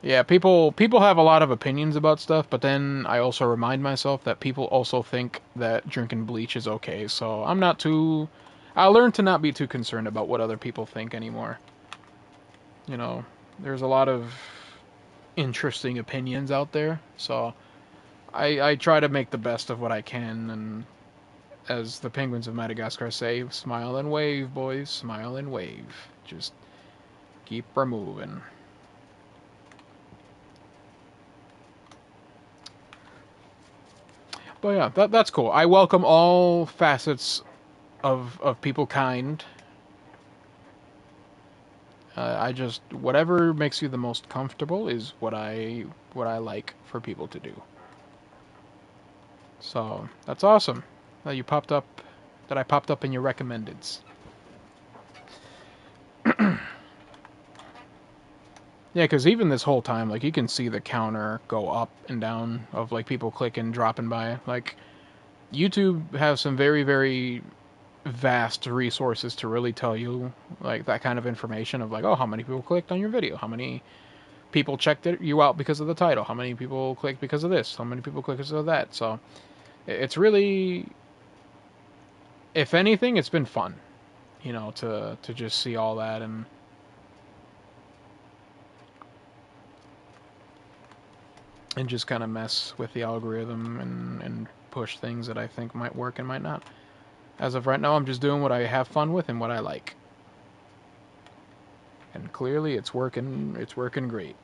[SPEAKER 12] Yeah, people have a lot of opinions about stuff, but then I also remind myself that people also think that drinking bleach is okay, so I'm not too... I learned to not be too concerned about what other people think anymore. You know, there's a lot of interesting opinions out there, so I try to make the best of what I can, and as the penguins of Madagascar say, smile and wave, boys, smile and wave. Just keep removing. But yeah, that's cool. I welcome all facets of people kind. I just... whatever makes you the most comfortable is what I like for people to do. So that's awesome that you popped up, that I popped up in your recommendeds. Yeah, because even this whole time, like, you can see the counter go up and down of, like, people clicking, dropping by. Like, YouTube has some very, very vast resources to really tell you, like, that kind of information of, like, oh, how many people clicked on your video? How many people checked you out because of the title? How many people clicked because of this? How many people clicked because of that? So, it's really... if anything, it's been fun, you know, to just see all that and just kind of mess with the algorithm and push things that I think might work and might not. As of right now, I'm just doing what I have fun with and what I like. And clearly it's working great.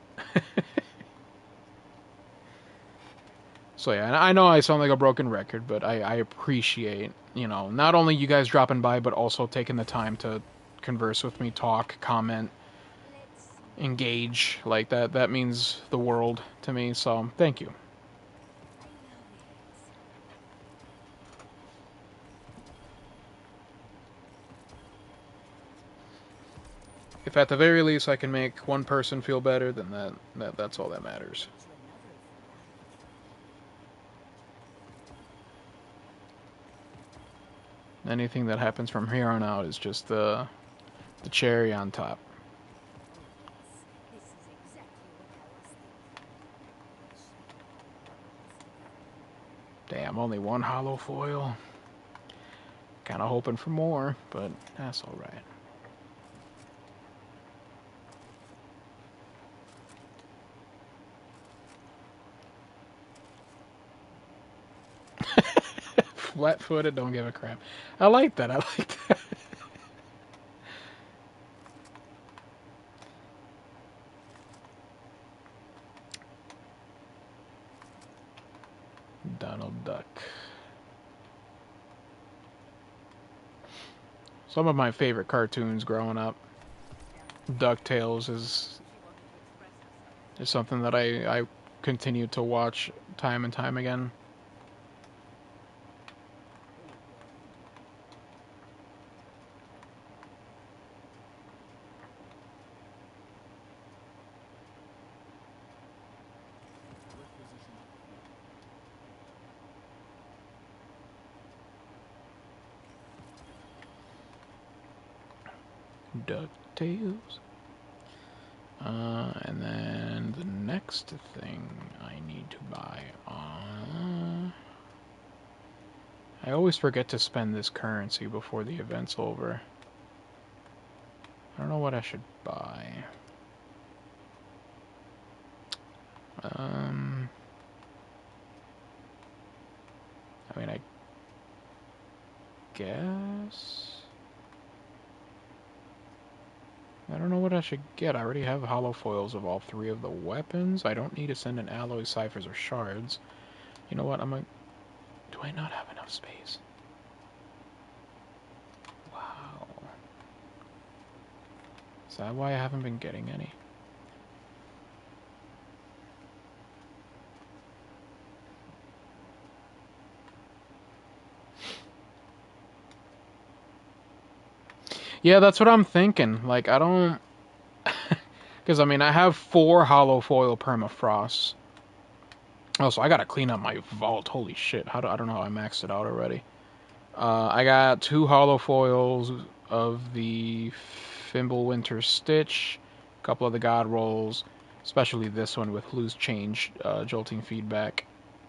[SPEAKER 12] So yeah, and I know I sound like a broken record, but I appreciate, you know, not only you guys dropping by, but also taking the time to converse with me, talk, comment, engage. Like, that means the world to me, so thank you. If at the very least I can make one person feel better, then that's all that matters. Anything that happens from here on out is just the cherry on top. Damn, only one hollow foil. Kind of hoping for more, but that's all right. Flat-footed, don't give a crap. I like that. I like that. some of my favorite cartoons growing up. DuckTales is something that I continue to watch time and time again. DuckTales. And then the next thing I need to buy I always forget to spend this currency before the event's over. I don't know what I should buy. I mean, I guess... I don't know what I should get. I already have hollow foils of all 3 of the weapons. I don't need to send in alloy ciphers or shards. You know what? Do I not have enough space? Wow. Is that why I haven't been getting any? Yeah, that's what I'm thinking. Like, I don't... Because, I mean, I have 4 hollow foil permafrosts. Oh, so I gotta clean up my vault. Holy shit. I don't know how I maxed it out already. I got 2 hollow foils of the Fimbulwinter Stitch, a couple of the God Rolls, especially this one with loose change, jolting feedback,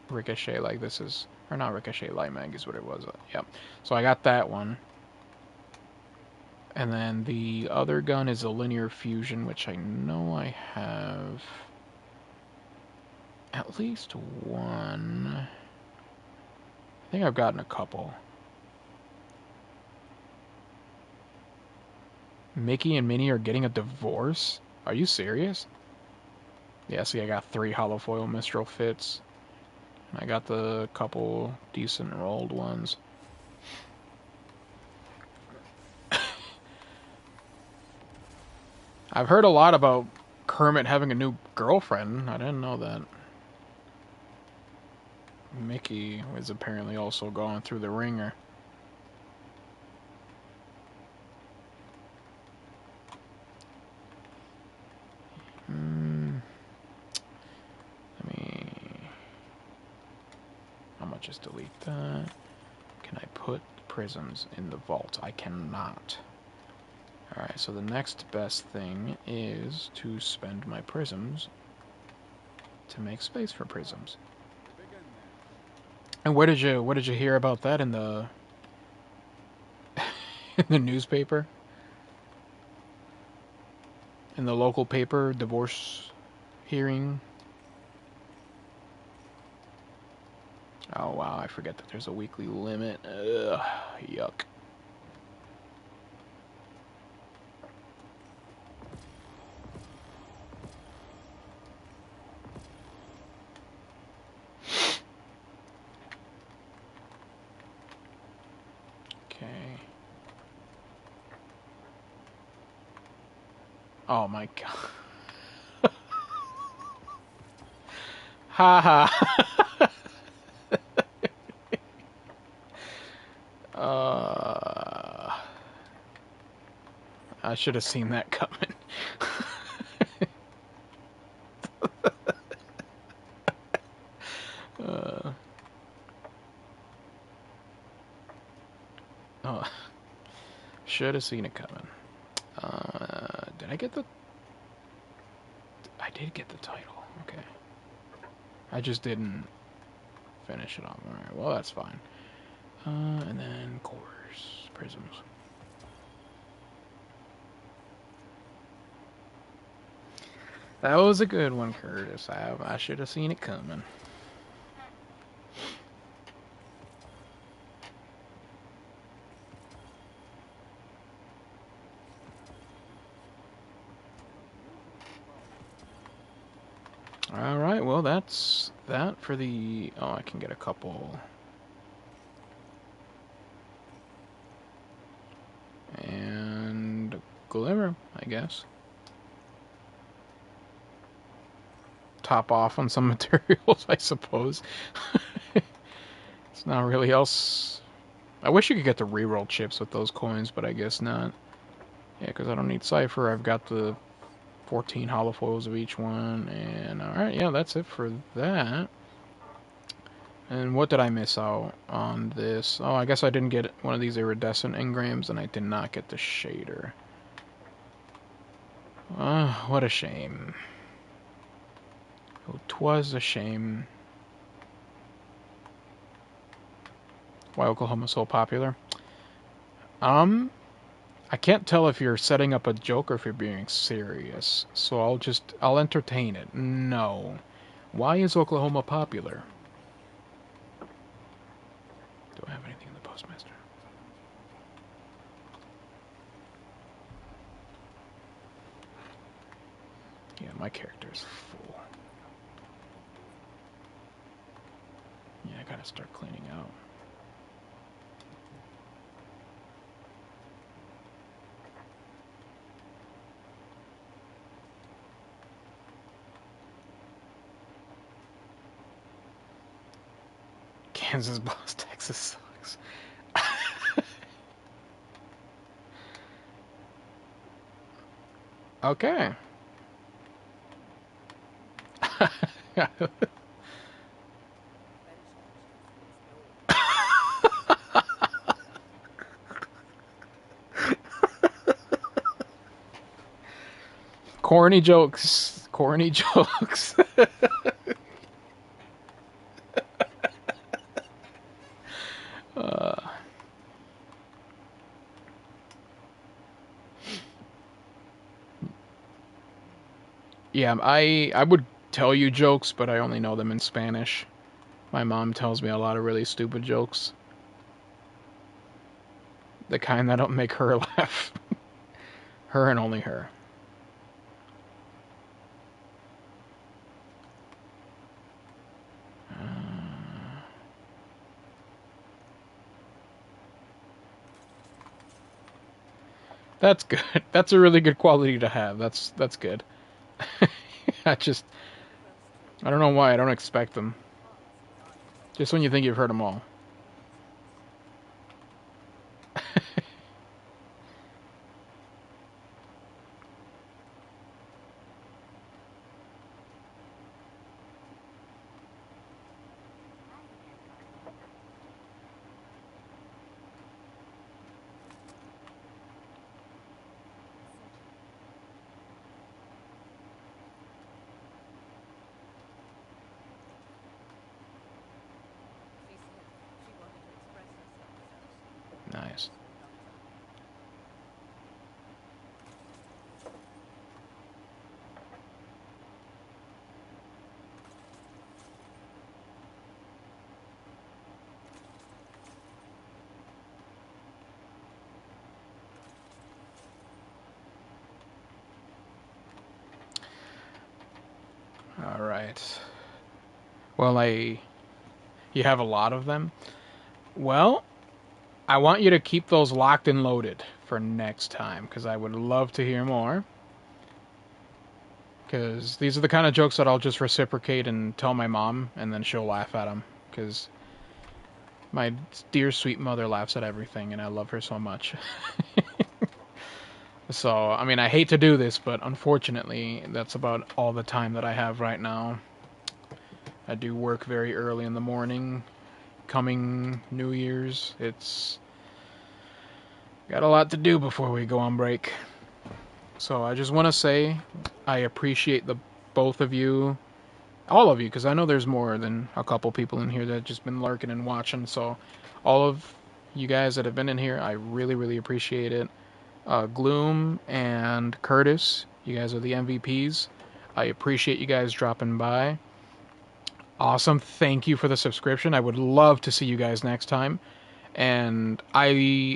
[SPEAKER 12] Ricochet, like this is... Or not Ricochet, Light Mag is what it was. Yep. So I got that one. And then the other gun is a linear fusion, which I know I have at least one. I think I've gotten a couple. Mickey and Minnie are getting a divorce? Are you serious? Yeah, see, I got 3 hollow foil Mistral Fits. I got the couple decent rolled ones. I've heard a lot about Kermit having a new girlfriend. I didn't know that. Mickey is apparently also going through the ringer. Let me... How much is delete that? Can I put prisms in the vault? I cannot. Alright, so the next best thing is to spend my prisms to make space for prisms. And what did you hear about that in the in the newspaper? In the local paper, divorce hearing? Oh wow, I forget that there's a weekly limit. Ugh, yuck. Oh my god. Haha. I should have seen that coming. Should have seen it coming. Did I get the... I did get the title. Okay. I just didn't finish it off. Alright, well that's fine. And then cores, prisms. That was a good one, Curtis. I should have seen it coming. Alright, well that's that for the... Oh, I can get a couple. glimmer, I guess. Top off on some materials, I suppose. It's not really else. I wish you could get the reroll chips with those coins, but I guess not. Yeah, because I don't need Cypher. I've got the 14 holofoils of each one. And alright, yeah, that's it for that. And what did I miss out on this? Oh, I guess I didn't get one of these iridescent engrams, and I did not get the shader. What a shame. Oh, 'twas a shame. Why Oklahoma's so popular? I can't tell if you're setting up a joke or if you're being serious, so I'll entertain it. No. Why is Oklahoma popular? Do I have anything in the postmaster? Yeah, my character's full. Yeah, I gotta start cleaning out. Kansas boss, Texas sucks. Okay. Corny jokes. Corny jokes. Yeah, I would tell you jokes, but I only know them in Spanish. My mom tells me a lot of really stupid jokes. The kind that don't make her laugh. Her and only her. That's good. That's a really good quality to have. That's good. I don't know why I don't expect them. Just when you think you've heard them all. Nice. All right. Well, you have a lot of them. Well, I want you to keep those locked and loaded for next time, because I would love to hear more. Because these are the kind of jokes that I'll just reciprocate and tell my mom, and then she'll laugh at them. Because my dear sweet mother laughs at everything, and I love her so much. So, I mean, I hate to do this, but unfortunately, that's about all the time that I have right now. I do work very early in the morning. Coming New Year's, it's got a lot to do before we go on break. So I just want to say I appreciate the both of you, all of you, because I know there's more than a couple people in here that have just been lurking and watching. So all of you guys that have been in here, I really, really appreciate it. Gloom and Curtis, you guys are the MVPs. I appreciate you guys dropping by. Awesome. Thank you for the subscription. I would love to see you guys next time. And I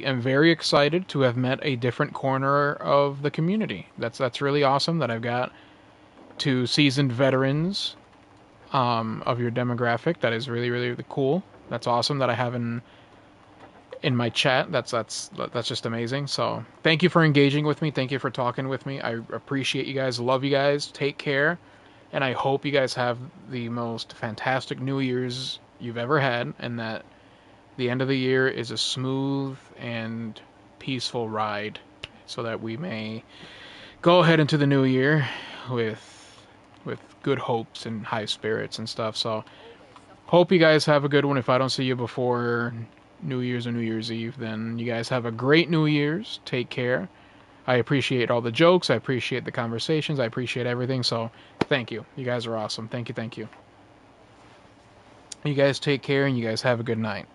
[SPEAKER 12] am very excited to have met a different corner of the community. That's really awesome that I've got two seasoned veterans of your demographic. That is really, really, really cool. That's awesome that I have in my chat. That's just amazing. So thank you for engaging with me. Thank you for talking with me. I appreciate you guys. Love you guys. Take care. And I hope you guys have the most fantastic New Year's you've ever had, and that the end of the year is a smooth and peaceful ride, so that we may go ahead into the new year with good hopes and high spirits and stuff. So hope you guys have a good one. If I don't see you before New Year's or New Year's Eve, then you guys have a great New Year's. Take care. I appreciate all the jokes. I appreciate the conversations. I appreciate everything. So thank you. You guys are awesome. Thank you. You guys take care, and you guys have a good night.